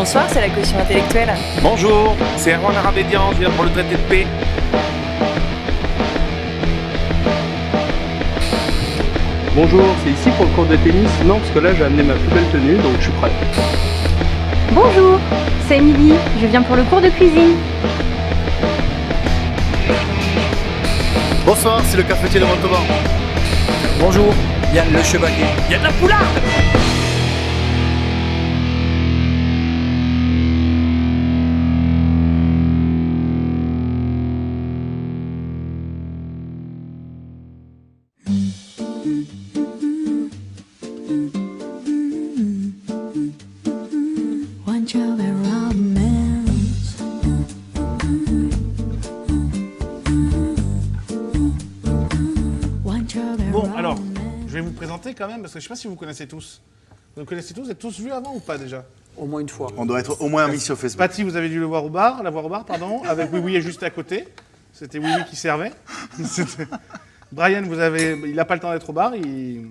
Bonsoir, c'est la caution intellectuelle. Bonjour, c'est Erwan Arabédian, je viens pour le traité de paix. Bonjour, c'est ici pour le cours de tennis? Non, parce que là j'ai amené ma plus belle tenue, donc je suis prêt. Bonjour, c'est Émilie, je viens pour le cours de cuisine. Bonsoir, c'est le cafetier de Montauban. Bonjour, Yann Le Chevalier. Il y a de la poularde! Bon, alors, je vais vous présenter quand même, parce que je ne sais pas si vous connaissez tous. Vous me connaissez tous? Vous êtes tous vus avant ou pas déjà? Au moins une fois. On doit être au moins mis sur Facebook. Paty, vous avez dû le voir au bar, la voir au bar, pardon, avec Oui Oui est juste à côté. C'était Oui Oui qui servait. Brian, il n'a pas le temps d'être au bar, il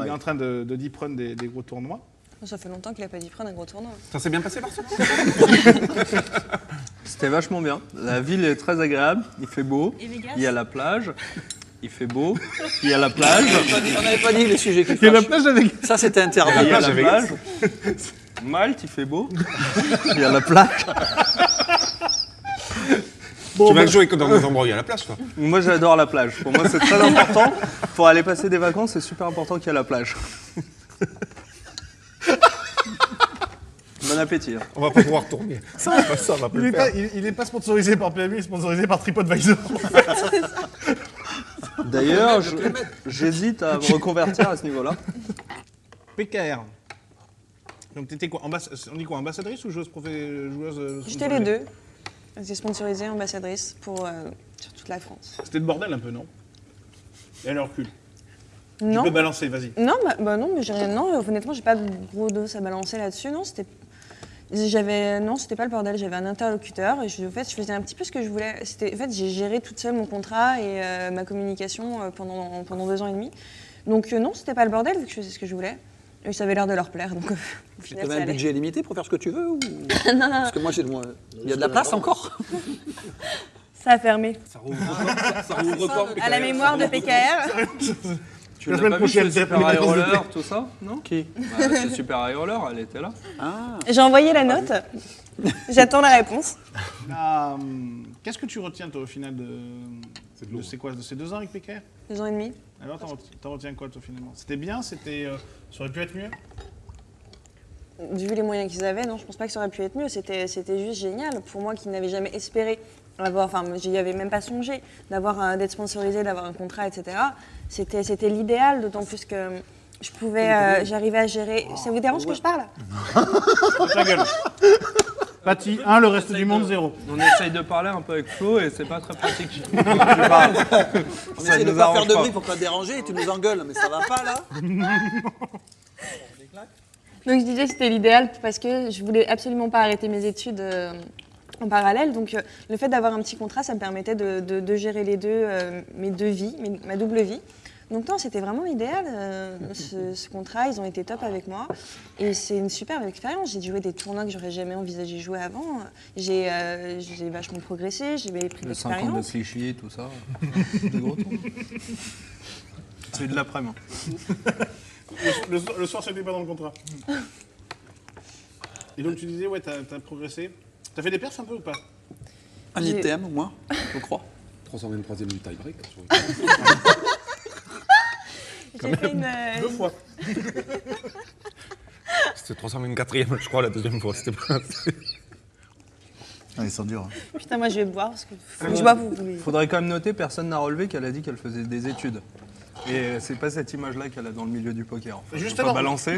est en train de deep run des gros tournois. Ça fait longtemps qu'il n'a pas dit prendre un gros tournoi. Ça s'est bien passé par ça? C'était vachement bien. La ville est très agréable, il fait beau, il y a la plage, il fait beau, il y a la plage. On n'avait pas dit les sujets qui Il y a la fâchent. plage avec... Ça, c'était interdit. Il y a la plage. Malte, il fait beau. Il y a la plage. Tu vas jouer que dans des endroits où il y a la place, toi. Moi, j'adore la plage. Pour moi, c'est très important. Pour aller passer des vacances, c'est super important qu'il y ait la plage. Bon appétit. Hein. On va pas pouvoir tourner. Ça va pas Il le faire. n'est pas sponsorisé par PMU, il est sponsorisé par TripAdvisor. D'ailleurs, j'hésite à me reconvertir à ce niveau-là. PKR. Donc t'étais quoi, on dit quoi, ambassadrice ou joueuse J'étais les deux. J'étais sponsorisée ambassadrice sur toute la France. C'était le bordel un peu, non? Et alors recule. Non. Tu peux balancer, vas-y. Non, bah non, mais j'ai rien. Non, honnêtement, j'ai pas de gros dos à balancer là-dessus. Non, c'était pas le bordel. J'avais un interlocuteur et en fait, je faisais un petit peu ce que je voulais. En fait, j'ai géré toute seule mon contrat et ma communication pendant 2 ans et demi. Donc non, c'était pas le bordel vu que je faisais ce que je voulais. Et ça avait l'air de leur plaire. Donc au Tu final, avais ça un allait. budget limité pour faire ce que tu veux ou... Non, non, Parce que moi, il y a de la place encore. ça a fermé. Ça rouvre pas. À la mémoire de PKR. Tu La l'as semaine pas vu sur prochaine, Super c'est High Roller, tout ça? Non? Qui? Bah, c'est Super High Roller, elle était là. Ah. J'ai envoyé la note. J'attends la réponse. Qu'est-ce que tu retiens, toi, au final, de ces 2 ans avec PKR? 2 ans et demi. Alors, t'en retiens quoi, toi, finalement? C'était bien? Ça aurait pu être mieux? Vu les moyens qu'ils avaient, non, je pense pas que ça aurait pu être mieux. C'était juste génial. Pour moi qui n'avais jamais espéré j'y avais même pas songé, d'être sponsorisé, d'avoir un contrat, etc. C'était l'idéal, d'autant plus que j'arrivais à gérer. Ça vous dérange que je parle? Ta gueule. Paty 1, le reste du monde 0. On essaye de parler un peu avec Flo et c'est pas très pratique. On essaie de pas faire de bruit pour pas te déranger et tu nous engueules, mais ça va pas là? Donc je disais que c'était l'idéal parce que je voulais absolument pas arrêter mes études en parallèle. Donc le fait d'avoir un petit contrat, ça me permettait de gérer les deux, mes 2 vies, ma double vie. Donc non, c'était vraiment idéal, ce contrat. Ils ont été top avec moi. Et c'est une superbe expérience. J'ai joué des tournois que j'aurais jamais envisagé jouer avant. J'ai vachement progressé, j'ai pris de Le 50 de l'expérience. Clichy, tout ça. Des gros tours. C'est de l'après-midi. Le soir, c'était pas dans le contrat. Et donc, tu disais, ouais, t'as progressé. T'as fait des perfs un peu ou pas? Un ITM au moins, je crois. 323e du tie-break. J'ai fait une, 2 fois. C'était 324e, je crois, la deuxième fois. C'était pas... Ah, ils sont durs. Putain, moi je vais boire parce que je bois pour vous. Faudrait quand même noter, personne n'a relevé qu'elle a dit qu'elle faisait des études. Et c'est pas cette image-là qu'elle a dans le milieu du poker. En fait. Justement. Faut pas balancer.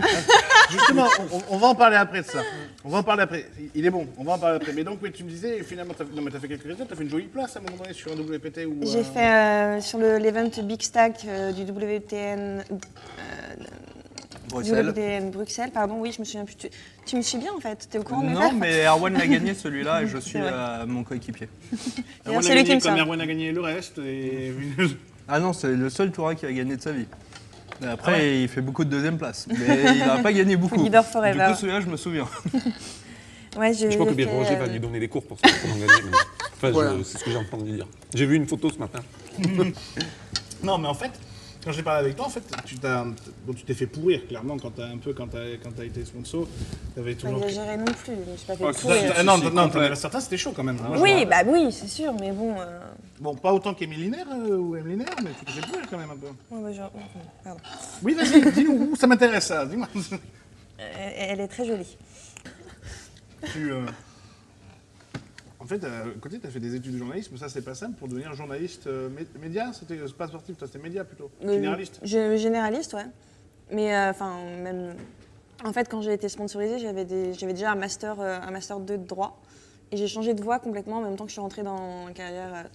Justement, on va en parler après de ça. On va en parler après. Il est bon, on va en parler après. Mais donc, oui, tu me disais, finalement, t'as fait quelques résultats, t'as fait une jolie place à un moment donné sur un WPT ou... J'ai fait sur l'event Big Stack du WTN Bruxelles, pardon, oui, je me souviens plus. Tu me suis bien en fait, t'es au courant de mes Non, perfs? mais Erwan l'a gagné celui-là et je suis C'est vrai. mon coéquipier. D'ailleurs, c'est lui qui me Comme sert. Erwan a gagné le reste. Et... Ah non, c'est le seul tournoi qu'il a gagné de sa vie. Et après, il fait beaucoup de deuxième place. Mais il n'a pas gagné beaucoup. Leader forever. Du coup, celui-là, je me souviens. Ouais, Je crois que Béranger va lui donner des cours pour ça, pour en gagner. Enfin, Voilà. c'est ce que j'ai entendu dire. J'ai vu une photo ce matin. Non, mais en fait, quand j'ai parlé avec toi, en fait, tu t'es fait pourrir, clairement, quand t'as été sponsor. T'avais Pas toujours... exagéré non plus, je me suis pas fait Oh, pourrir. Non, t'en avais certains, c'était chaud quand même. Moi, je me Oui, rappelle. bah oui, c'est sûr, mais bon. Bon, pas autant qu'Emilinaire ou Emilinaire, mais tu t'es fait pourrir quand même un peu. Ouais, bah, genre, pardon. Oui, vas-y, dis-nous, où ça m'intéresse ça, dis-moi. Elle est très jolie. En fait, à côté, tu as fait des études de journalisme, ça c'est pas simple pour devenir journaliste média, c'était pas sportif, toi c'était média plutôt, généraliste. Généraliste, ouais. Mais enfin, même. En fait, quand j'ai été sponsorisée, j'avais déjà un master 2 de droit. Et j'ai changé de voie complètement en même temps que je suis rentrée dans une carrière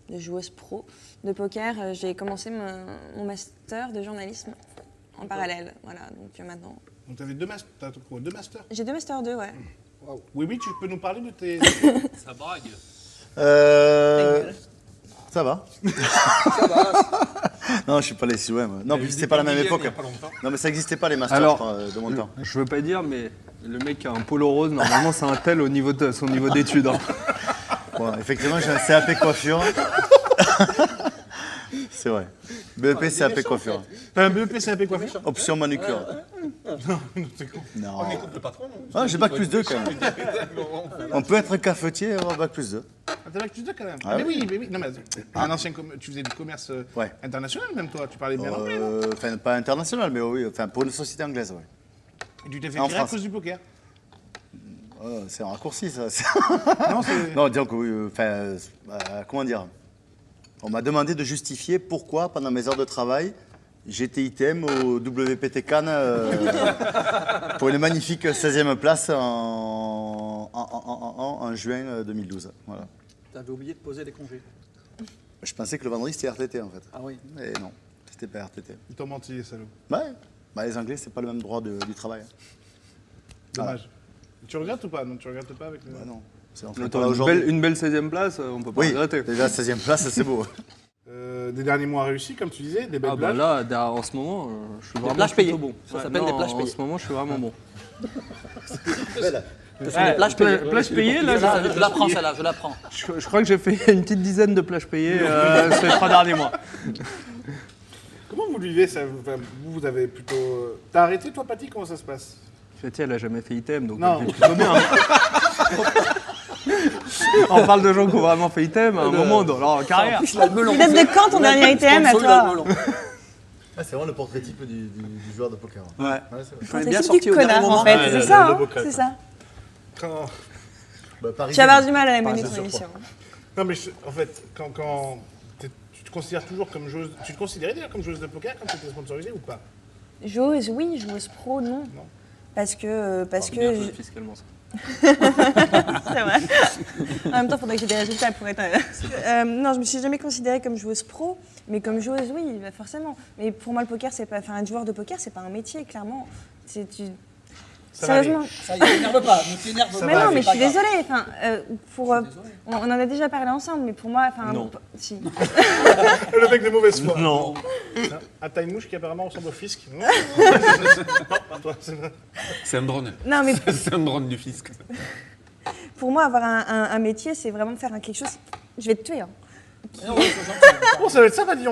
de joueuse pro de poker. J'ai commencé mon master de journalisme en parallèle. Voilà, donc maintenant. Donc tu avais deux masters. J'ai 2 masters 2, ouais. Wow. Oui, tu peux nous parler de tes... Ça brague. Ça va. Non, je suis pas allé si loin. Moi. Non, puis c'était pas la même époque. Non, mais ça n'existait pas les masters Alors, de mon temps. Je veux pas dire, mais le mec qui a un polo rose, normalement, c'est un tel au niveau de son niveau d'études. Hein. Bon, effectivement, j'ai un CAP coiffure. C'est vrai. BEP, CAP coiffure. T'as un BEP CAP coiffure? Option manucure. Non. Ah, j'ai bac plus 2 quand même. On peut être cafetier et avoir bac plus 2. Ah, t'as bac plus 2 quand même. Ah mais oui. oui. Non, mais un ancien tu faisais du commerce Ouais. international même toi, tu parlais bien anglais, non? Enfin, pas international, mais oui, enfin, pour une société anglaise, oui. Et tu t'es fait En virer à France. cause du poker? C'est un raccourci, ça. Non, c'est... Non, disons que oui, enfin, comment dire? On m'a demandé de justifier pourquoi, pendant mes heures de travail, j'étais item au WPT Cannes pour une magnifique 16e place en juin 2012. Voilà. T'avais oublié de poser les congés. Je pensais que le vendredi c'était RTT en fait. Ah oui. Et non, c'était pas RTT. Ils t'ont menti, les salauds. Ouais, bah, les Anglais, c'est pas le même droit du travail. Dommage. Tu regrettes ou pas? Non, tu regrettes pas avec le... Bah, non. C'est en Attends, une belle 16e place, on peut pas Oui, regretter. déjà 16e place, c'est beau. Des derniers mois réussis, comme tu disais, des belles Ah bah blagues. là, en ce moment, je suis vraiment plages plutôt payées. bon. Ça s'appelle des plages En payées. ce moment, je suis vraiment bon. Ce sont des plages payées. Plages payées, là, Je la prends celle-là, je la prends. je crois que j'ai fait une petite dizaine de plages payées ces 3 derniers mois. Comment vous vivez ça? Enfin, vous avez plutôt... T'as arrêté toi, Paty? Comment ça se passe? Fetiel, elle a jamais fait item, donc Non. elle vit plutôt bien. On parle de gens qui ont vraiment fait item à un moment dans leur carrière. Il a le melon. Il date de quand ton dernier ITM à Sponsor, il a le toi? melon. Ah, c'est vraiment le portrait type du joueur de poker. Ouais. Ouais, c'est vrai. J'en ai C'est bien le sorti type au du dernier connard en moment. fait, Ouais, c'est le ça, beau hein, crêpe. c'est ça. Bah, Paris, Tu vas avoir du mal à la mener c'est ton sûr. émission. Non, mais en fait, tu te considères toujours comme joueuse... Tu te considérais déjà comme joueuse de poker quand tu étais sponsorisée ou pas? Joueuse, oui, joueuse pro, non. Parce que... Fiscalement, ça. C'est vrai. En même temps, il faudrait que j'ai des résultats pour être... non, je me suis jamais considérée comme joueuse pro, mais comme joueuse, oui, bah forcément. Mais pour moi, le poker, c'est pas... Enfin, un joueur de poker, c'est pas un métier, clairement. Ça va aller. Sérieusement. Ça y est, t'énerve pas, ne t'énerve pas. Mais va non, aller. mais je suis désolée. Enfin, on en a déjà parlé ensemble, mais pour moi, enfin, Non. si. Le mec de mauvaise foi. Non. Ah, t'as une mouche qui apparemment ressemble au fisc. Non, toi, c'est vrai. C'est un drone. Non, mais C'est un drone du fisc. pour moi, avoir un métier, c'est vraiment faire quelque chose. Je vais te tuer. Hein. Bon, ça va être ça, Paty.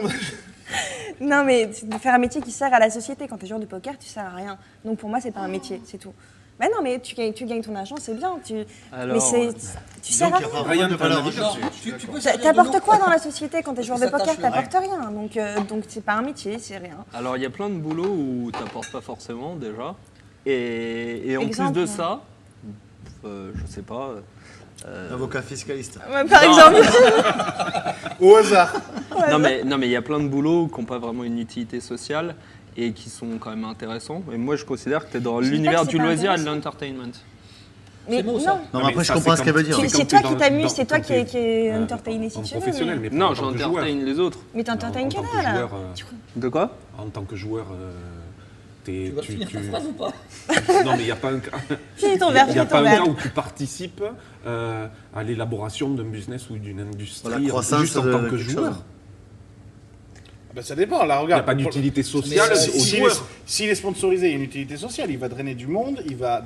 Non, mais c'est de faire un métier qui sert à la société. Quand tu es joueur de poker, tu sers à rien. Donc pour moi, c'est pas un métier, c'est tout. Ben non, mais tu gagnes ton argent, c'est bien. Alors, mais tu sers à rien. Ryan, t'as un avis Non, là-dessus? tu peux servir de T'apportes l'eau. quoi dans la société quand tu es joueur de Ça poker? tâche le T'apportes rien. Donc c'est pas un métier, c'est rien. Alors, il y a plein de boulots où tu n'apportes pas forcément déjà. Et en Exemple, plus de hein. ça, je sais pas. Avocat fiscaliste. Ouais, par exemple. Au hasard. Non, mais il y a plein de boulots qui n'ont pas vraiment une utilité sociale et qui sont quand même intéressants. Et moi, je considère que tu es dans Je dis pas l'univers que c'est du pas loisir et de intéressant. l'entertainment. Mais beau, non. ça. Non, mais mais après, je ça, comprends c'est ce qu'elle veut dire. comme- C'est comme toi t'es qui dans- t'amuses, c'est toi quand qui est t'es, entertainer si en tu veux. professionnel, mais pas Non, en tant que joueur. j'entertain les autres. Mais t'entertaines En quelle tant que heure là? joueur, De quoi? En tant que joueur, Tu vas finir ta phrase ou pas? Non, mais il n'y a pas un cas. Finis ton verre, Il n'y a finis pas ton un verre. cas où tu participes à l'élaboration d'un business ou d'une industrie La croissance juste en de tant que quelque joueur. chose. Bah, ça dépend, là, Il n'y a regarde. pas d'utilité sociale aux S'il joueurs. est sponsorisé, il y a une utilité sociale, il va drainer du monde, il va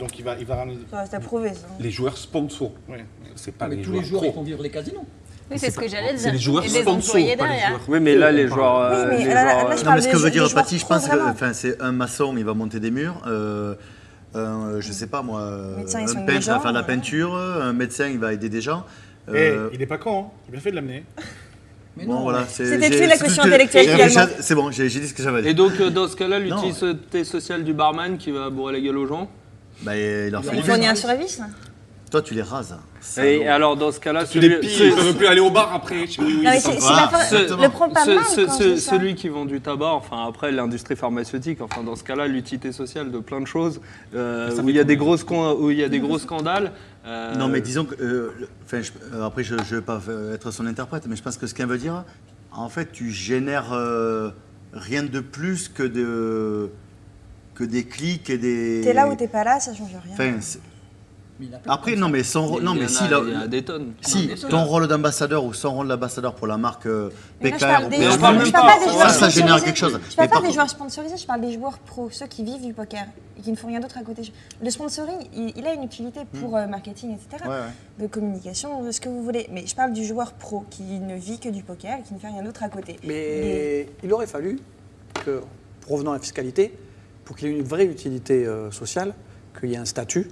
ramener... Ça reste à prouver, ça. Les joueurs sponsors. Ouais. C'est pas Mais les tous joueurs les joueurs, ils pro. font vivre les casinos. Oui, c'est ce que j'allais dire. C'est les joueurs Et des sponsors, employés pas les derrière. joueurs. Oui, mais là, les joueurs. Oui, mais les là, joueurs, là, je Non, parle mais ce que des veut dire joueurs Paty, je pro, pense que vraiment. c'est un maçon, il va monter des murs. Je sais pas moi, Médecin, ils sont un peintre des va faire de la gens, peinture, un médecin il va aider des gens. Il est pas con, hein. Il a bien fait de l'amener. Mais Bon, non, voilà, C'était j'ai- tuer la c'est question tout ce que- intellectuelle, j'ai réfléchi à- finalement. C'est bon, j'ai dit ce que j'avais à Et dire. donc, dans ce cas-là, Non. l'utilité sociale du barman qui va bourrer la gueule aux gens. Bah, il leur fait Il du fournit bien. un survie. Toi, tu les rases. Et alors, dans ce cas-là, Tu les pilles, ils peuvent plus aller au bar après. Non, mais c'est Voilà, pas exactement. le prends pas mal quand je dis ça. celui qui vend du tabac, enfin après l'industrie pharmaceutique, enfin dans ce cas-là, l'utilité sociale de plein de choses, où il y a des gros scandales. Non, mais disons que. Après, je ne vais pas être son interprète, mais je pense que ce qu'elle veut dire, en fait, tu génères rien de plus que des clics et des. T'es là ou t'es pas là, ça change rien. Enfin, mais il a plein après, comme non, ça. mais son. Non, mais si. il y a des tonnes. Si, ton rôle d'ambassadeur ou son rôle d'ambassadeur pour la marque Mais là, je PKR, parle ou des- Mais on je parle parle même pas pas. des Ça, joueurs ça génère sponsorisés. quelque chose. Je parle Mais pas par des contre- joueurs sponsorisés, je parle des joueurs pros, ceux qui vivent du poker et qui ne font rien d'autre à côté. Le sponsoring, il a une utilité pour marketing, etc. Ouais, ouais. De communication, de ce que vous voulez. Mais je parle du joueur pro qui ne vit que du poker et qui ne fait rien d'autre à côté. Mais il aurait fallu que, pour revenir à la fiscalité, pour qu'il y ait une vraie utilité sociale, qu'il y ait un statut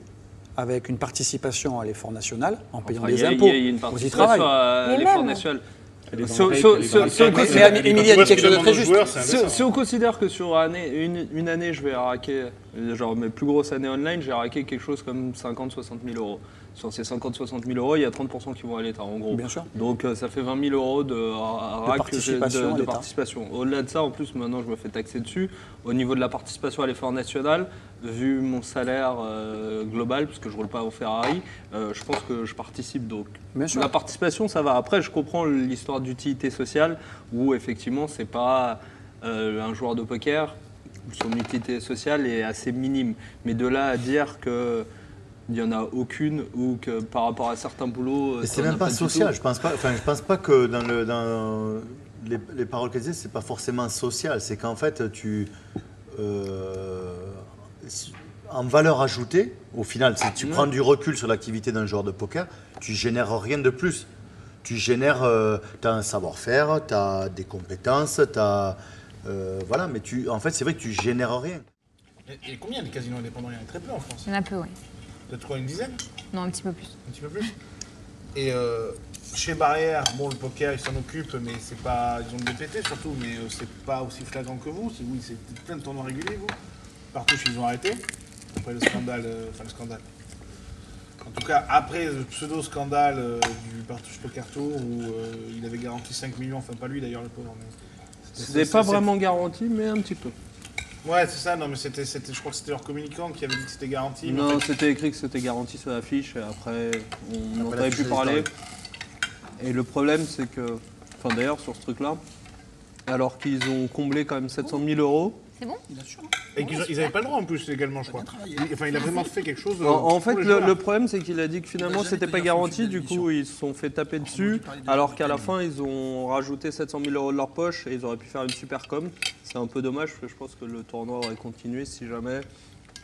avec une participation à l'effort national en payant Enfin, des il y a impôts une aux y participation travaillent. à Mais l'effort même. national. Elle est Si dans on- le si règle, on- elle est si dans on- le si on règle. considère- Mais Émilie a dit quelque chose de très juste. Si on considère que sur une année, je vais raquer, genre mes plus grosses années online, j'ai raqué quelque chose comme 50-60 000 euros. Sur ces 50-60 000 euros, il y a 30% qui vont à l'État, en gros. Bien sûr. Donc ça fait 20 000 euros de rack participation à de l'État. participation. Au-delà de ça, en plus, maintenant, je me fais taxer dessus. Au niveau de la participation à l'effort national, vu mon salaire global, puisque je ne roule pas au Ferrari, je pense que je participe. Donc Bien sûr. la participation, ça va. Après, je comprends l'histoire d'utilité sociale, où effectivement, c'est pas un joueur de poker, son utilité sociale est assez minime. Mais de là à dire que il n'y en a aucune ou que par rapport à certains boulots. Mais ça c'est en a même pas du social. tout. Je pense pas que dans les paroles qu'elle disait, c'est pas forcément social. C'est qu'en fait, en valeur ajoutée, au final, si tu prends du recul sur l'activité d'un joueur de poker, tu génères rien de plus. Tu génères, t'as un savoir-faire, t'as des compétences, voilà. Mais en fait, c'est vrai que tu génères rien. Et combien de casinos indépendants? Il y en a très peu en France. Il y en a peu, oui. Peut-être quoi, une dizaine? Non, un petit peu plus. Un petit peu plus. Et chez Barrière, bon, le poker, ils s'en occupent, mais c'est pas. Ils ont le BPT surtout, mais c'est pas aussi flagrant que vous. Oui, c'est plein de tournois réguliers, vous. Partouche, ils ont arrêté. Après le scandale. Enfin, le scandale. En tout cas, après le pseudo-scandale du Partouche Poker Tour, où il avait garanti 5 millions, enfin, pas lui d'ailleurs, le pauvre. Mais C'était pas vraiment garanti, mais un petit peu. Ouais, c'est ça, non, mais je crois que c'était leur communicant qui avait dit que c'était garanti. mais en Non, fait, c'était écrit que c'était garanti sur l'affiche, et après, on n'en Après, avait l'affiche plus des parlé. historiques. Et le problème, c'est que, enfin d'ailleurs, sur ce truc-là, alors qu'ils ont comblé quand même 700 000 euros, C'est bon? Bien sûr. et ils n'avaient pas le droit en plus légalement, je crois. Enfin, il a vraiment fait quelque chose. en fait, pour les joueurs. le problème, c'est qu'il a dit que finalement, c'était pas garanti. Du coup, ils se sont fait taper dessus. Alors qu'à la fin, ils ont rajouté 700 000 euros de leur poche et ils auraient pu faire une super com. C'est un peu dommage parce que je pense que le tournoi aurait continué si jamais,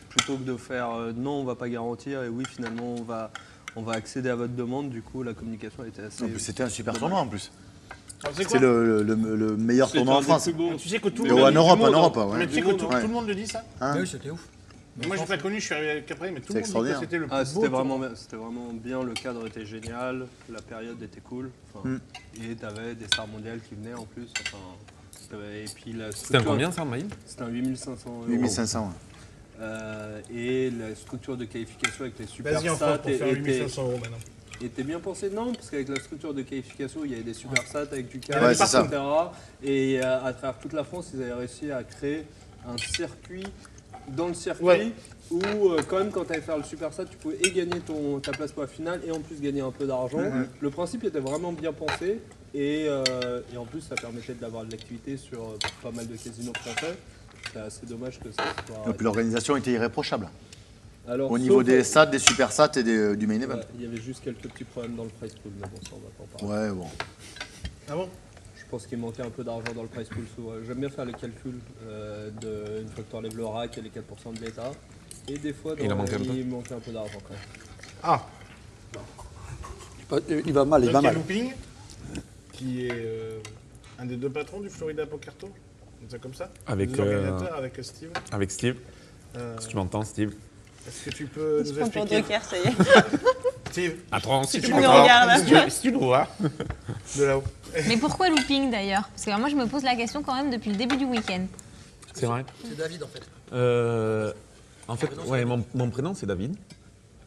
plutôt que de faire non, on va pas garantir et oui, finalement, on va accéder à votre demande. Du coup, la communication a été assez. En plus, c'était un super tournoi en plus. Alors, c'est C'est quoi le meilleur C'était tournoi en un des France. plus beaux. Tu sais que tout Et le monde. en le dit. Europe, monde, ouais. Mais tu sais que tout Ouais. le monde le dit ça. Hein Oui, c'était ouf. Moi, j'ai pas connu, je suis arrivé qu'après, mais tout le monde dit que extraordinaire. c'était le plus Ah, beau. c'était vraiment bien, le cadre était génial, la période était cool. Enfin, et t'avais des stars mondiales qui venaient en plus. Enfin, et puis la C'était un structure- combien ça, Maïm? C'était un 8500 euros. 8500. Et la structure de qualification avec les super Vas-y, en stats France, pour faire était, 8500 euros maintenant. était bien pensé. Non, parce qu'avec la structure de qualification, il y avait des super stats avec du cash, Ouais, c'est ça. etc. Et à travers toute la France, ils avaient réussi à créer un circuit dans le circuit Ouais. où quand même quand tu allais faire le super stat, tu pouvais et gagner ta place pour la finale et en plus gagner un peu d'argent. Le principe était vraiment bien pensé et en plus ça permettait d'avoir de l'activité sur pas mal de casinos français. C'est assez dommage que ça soit... Et puis l'organisation était irréprochable. Alors, Au niveau sauf- des stats, des super stats et du main event. Ouais, il y avait juste quelques petits problèmes dans le price pool, mais bon, ça on va pas en parler. Ouais, bon. Ah bon? Je pense qu'il manquait un peu d'argent dans le price pool. J'aime bien faire les calculs une fois que tu enlèves le rack et les 4% de l'État. Et des fois, Il en manque un peu. il manquait un peu d'argent quand même. Ah, Il va mal, il donc va il y a mal. Looping, qui est un des deux patrons du Florida Poker Tour. C'est comme ça. Avec, Les organisateurs, avec Steve. Avec Steve. Euh, Si tu m'entends, Steve. Est-ce que tu peux Je nous prends pour expliquer Joker, ça y est. Steve, Attends, si tu Tu me m'entends. regardes. Si tu nous vois. de là-haut. Mais pourquoi looping d'ailleurs? Parce que moi je me pose la question quand même depuis le début du week-end. C'est vrai. C'est David en fait. En fait, ouais, mon prénom c'est David.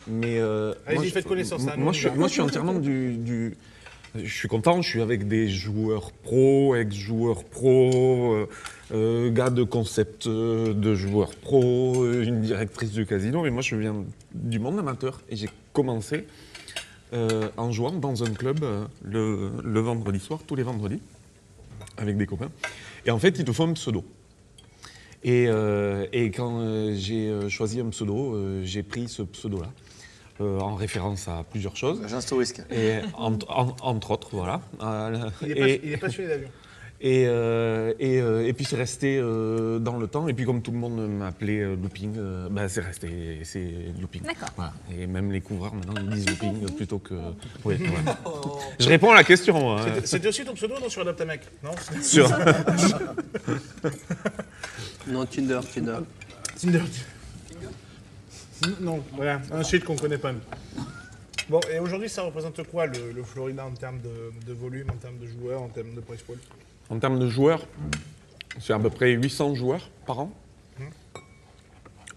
Mais Allez-y, faites connaissance, c'est un nom moi, je suis entièrement du. Je suis content, je suis avec des joueurs pro, ex-joueurs pro, gars de concept de joueurs pro, une directrice du casino. Mais moi, je viens du monde amateur et j'ai commencé en jouant dans un club le vendredi soir, tous les vendredis, avec des copains. Et en fait, ils te font un pseudo. Et quand j'ai choisi un pseudo, j'ai pris ce pseudo-là. En référence à plusieurs choses. Agence au risque. Et entre autres, voilà. Il est passionné d'avion. Et puis c'est resté dans le temps. Et puis comme tout le monde m'appelait Looping, c'est resté, c'est Looping. D'accord. Voilà. Et même les couvreurs maintenant ils disent Looping plutôt que. Oui, ouais. Je réponds à la question. Hein. C'était aussi ton pseudo non, sur Adaptamec, non? Sur- Non, Tinder. Tinder. Non, voilà, un site qu'on ne connaît pas nous. Bon, et aujourd'hui, ça représente quoi le Florida en termes de volume, en termes de joueurs, en termes de price pool? En termes de joueurs, c'est à peu près 800 joueurs par an.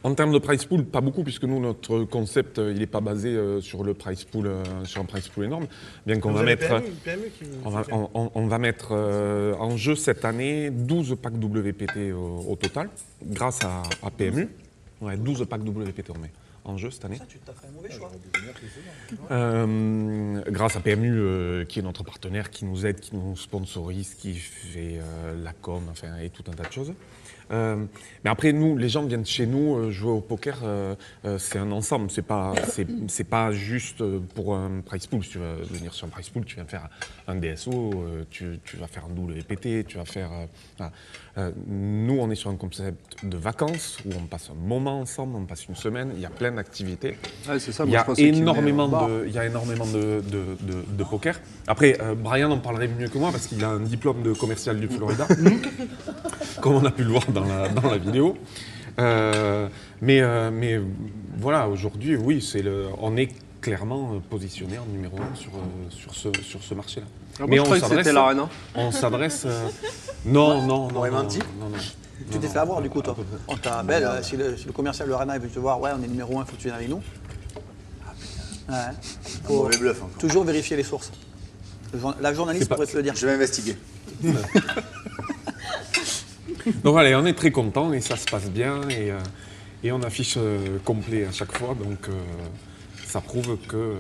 En termes de price pool, pas beaucoup, puisque nous, notre concept, il n'est pas basé sur le price pool, sur un price pool énorme. Bien qu'on Vous va avez mettre. PMU qui vous On va, soutient. on va mettre en jeu cette année 12 packs WPT au total, grâce à PMU. Ouais, 12 packs WPT on met en jeu cette année. Ça, tu t'as fait un mauvais choix. Grâce à PMU, qui est notre partenaire, qui nous aide, qui nous sponsorise, qui fait la com, enfin, et tout un tas de choses. Mais après, nous, les gens viennent chez nous jouer au poker, c'est un ensemble. C'est pas juste pour un price pool. Si tu vas venir sur un price pool, tu viens faire un DSO, tu vas faire un WPT, tu vas faire. Voilà. Nous, on est sur un concept de vacances où on passe un moment ensemble, on passe une semaine. Il y a plein d'activités. Ouais, c'est ça, Il y moi, je a pensais qu'il énormément met en bar. de poker. Après, Brian en parlerait mieux que moi parce qu'il a un diplôme de commercial du Florida, comme on a pu le voir dans la vidéo. Mais voilà, aujourd'hui, oui, on est clairement positionné en numéro 1 sur ce marché-là. Ah, moi, je croyais que c'était l'Arena. On s'adresse. Non. m'aurait menti. Non. Tu t'es fait avoir du coup, toi. On t'a belle, si le commercial de Rana veut te voir, ouais, on est numéro 1, il faut que tu viennes avec nous. Ouais. Un Faut mauvais bluff encore. toujours vérifier les sources. La journaliste pourrait te le dire. Je vais investiguer. Donc voilà, on est très contents et ça se passe bien et on affiche complet à chaque fois. Donc ça prouve que,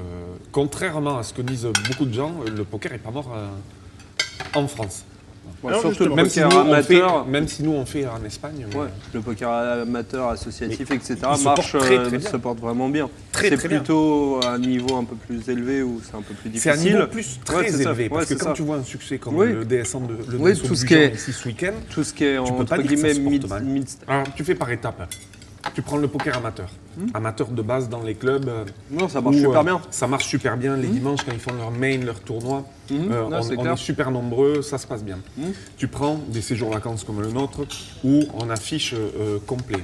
contrairement à ce que disent beaucoup de gens, le poker n'est pas mort en France. Ouais, Alors, surtout le justement, poker amateur. Même si nous on fait en Espagne. mais- Ouais, le poker amateur, associatif, Mais etc. il se marche, porte très, très bien. se porte vraiment bien. Très, C'est très bien. plutôt à un niveau un peu plus élevé où c'est un peu plus C'est difficile. un niveau plus très Ouais, c'est ça. élevé, parce Ouais, que c'est quand ça. tu vois un succès comme Oui. le DSM de le Oui, DSO tout de ce Bujan qui est- ici ce week-end, Tout ce qui est tu peux pas entre dire que ça guillemets se porte mal. Alors, tu fais par étapes. Tu prends le poker amateur. Amateur de base dans les clubs. Non, ça marche où, super bien. Ça marche super bien les dimanches quand ils font leur main, leur tournoi. Non, c'est On clair. est super nombreux, ça se passe bien. Tu prends des séjours vacances comme le nôtre où on affiche complet.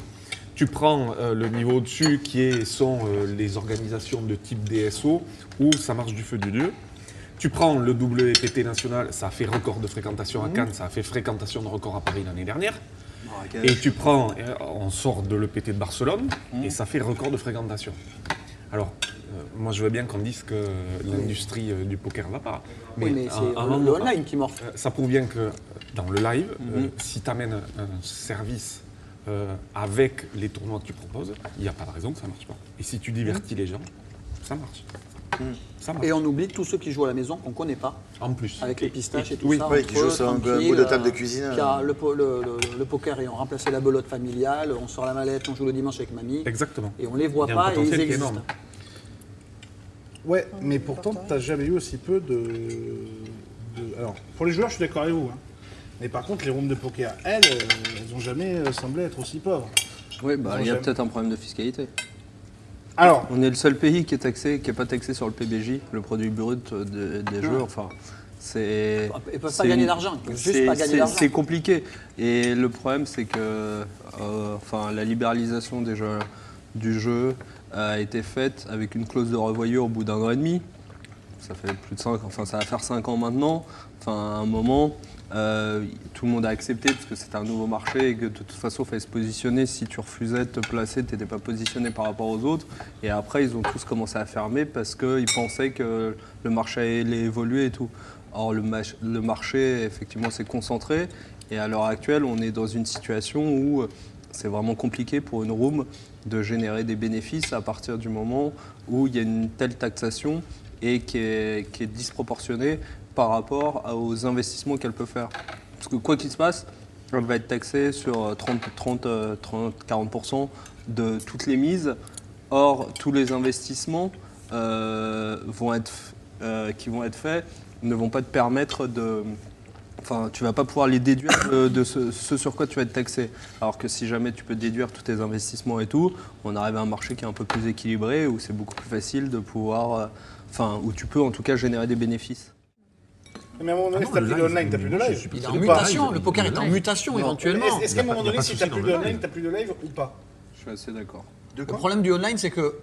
Tu prends le niveau au-dessus sont les organisations de type DSO où ça marche du feu du Dieu. Tu prends le WPT national, ça a fait record de fréquentation à Cannes, ça a fait fréquentation de record à Paris l'année dernière. Et tu prends, on sort de l'EPT de Barcelone et ça fait record de fréquentation. Alors, moi je veux bien qu'on dise que l'industrie du poker va pas. Oui, mais c'est à un moment- le online qui morfle. ça prouve bien que dans le live, si tu amènes un service avec les tournois que tu proposes, il n'y a pas de raison que ça ne marche pas. Et si tu divertis les gens, ça marche. Ça marche. Et on oublie tous ceux qui jouent à la maison qu'on ne connaît pas, En plus. avec les pistaches et tout oui. ça. Oui, entre qui jouent eux, sur un tranquille, bout de table de cuisine. Car le poker ayant remplacé la belote familiale, on sort la mallette, on joue le dimanche avec mamie. Exactement. Et on les voit Il y a un pas et ils potentiel qui est existent. énorme. Ouais, mais pourtant, tu n'as jamais eu aussi peu Alors, pour les joueurs, je suis d'accord avec vous. Hein. Mais par contre, les rooms de poker, elles n'ont jamais semblé être aussi pauvres. Oui, bah, il y a peut-être un problème de fiscalité. Alors, On est le seul pays qui est pas taxé sur le PBJ, le produit brut des jeux. Enfin, c'est. Ils peuvent pas gagner d'argent. Ils peuvent juste pas gagner d'argent. C'est compliqué. Et le problème, c'est que, la libéralisation du jeu a été faite avec une clause de revoyure au bout d'1 an et demi. Ça fait plus de 5 ans. Enfin, ça va faire 5 ans maintenant. Enfin, à un moment. Tout le monde a accepté parce que c'était un nouveau marché et que de toute façon il fallait se positionner. Si tu refusais de te placer, tu n'étais pas positionné par rapport aux autres. Et après ils ont tous commencé à fermer parce qu'ils pensaient que le marché allait évoluer et tout. Or le marché effectivement s'est concentré et à l'heure actuelle on est dans une situation où c'est vraiment compliqué pour une room de générer des bénéfices à partir du moment où il y a une telle taxation et qui est disproportionnée par rapport aux investissements qu'elle peut faire. Parce que quoi qu'il se passe, elle va être taxée sur 30-40% de toutes les mises. Or, tous les investissements qui vont être faits ne vont pas te permettre de... Enfin, tu ne vas pas pouvoir les déduire de ce sur quoi tu vas être taxé. Alors que si jamais tu peux déduire tous tes investissements et tout, on arrive à un marché qui est un peu plus équilibré, où c'est beaucoup plus facile de pouvoir... où tu peux en tout cas générer des bénéfices. Mais à un moment donné, si t'as plus de online, t'as plus de live. Il est en mutation, le poker est en mutation éventuellement. Est-ce qu'à un moment donné, si t'as plus de online, t'as plus de live ou pas? Je suis assez d'accord. Le problème du online, c'est que.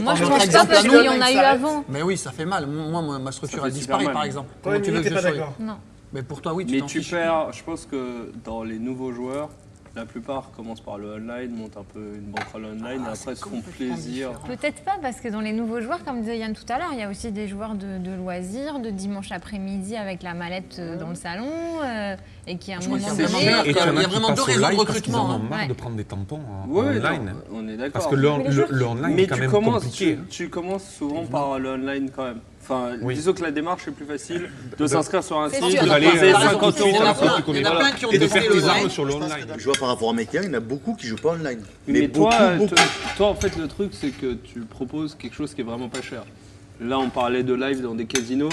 Moi, je pense pas parce qu'il y en a eu avant. Mais oui, ça fait mal. Moi, ma structure, Ça elle fait disparaît, super mal. par exemple. Toi, Comment tu veux que t'es je pas sois d'accord? Non. Mais pour toi, oui, tu Mais t'en tu fiches. perds, je pense que dans les nouveaux joueurs, la plupart commencent par le online, montent un peu une bankroll online et après se font plaisir. Peut-être pas, parce que dans les nouveaux joueurs, comme disait Yann tout à l'heure, il y a aussi des joueurs de loisirs, de dimanche après-midi avec la mallette dans le salon, et qui à un moment qu'il y a donné... vraiment- Et il y a vraiment deux réseaux de Parce qu'ils en recrutement. ont marre Ouais. de prendre des tampons Ouais, online. non, on est d'accord. Parce que le online Mais est quand même compliqué. tu commences souvent par le online quand même. Enfin, Oui. disons que la démarche est plus facile de s'inscrire sur un C'est site, sûr. de d'aller payer T'as raison, 50 il y en a euros. plein. tu connais Il y en a pas. plein qui ont Et de testé faire le tes armes online. sur le Je pense que online. je vois par rapport à mes clients, il y en a beaucoup qui jouent pas online. Mais beaucoup. toi, en fait, le truc, c'est que tu proposes quelque chose qui est vraiment pas cher. Là, on parlait de live dans des casinos.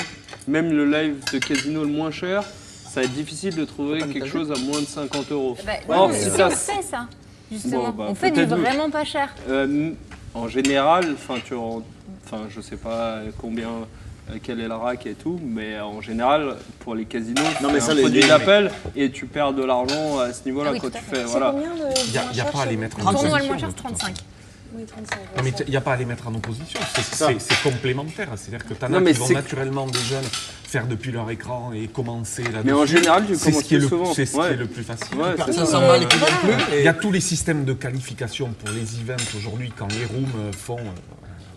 Même le live de casino le moins cher, ça va être difficile de trouver quelque chose à moins de 50 euros. Bah, Or, oui, si mais ça- on fait ça, justement. Bon, bah, on fait du peut-être vraiment pas cher. En général, je sais pas quelle est la rack et tout, mais en général, pour les casinos, Non, mais c'est ça, un les- produit les- d'appel et tu perds de l'argent à ce niveau-là Ah oui, quand tout à tu fait. fais. C'est Voilà. combien de Il n'y a pas à les mettre en Le tournoi le opposition. moins cher, de c'est toute façon. 35. Oui, 35. Non, mais il n'y a pas à les mettre en opposition, ça. c'est complémentaire. C'est-à-dire que tu en Non, as mais qui vont c'est- naturellement des jeunes faire depuis leur écran et commencer là-dessus. Mais en général, tu c'est ce commences qui est plus le, souvent. c'est ce qui Ouais. est le plus facile. Ouais, c'est ça. 500 balles qui viennent plus. Il y a tous les systèmes de qualification pour les events aujourd'hui quand les rooms font.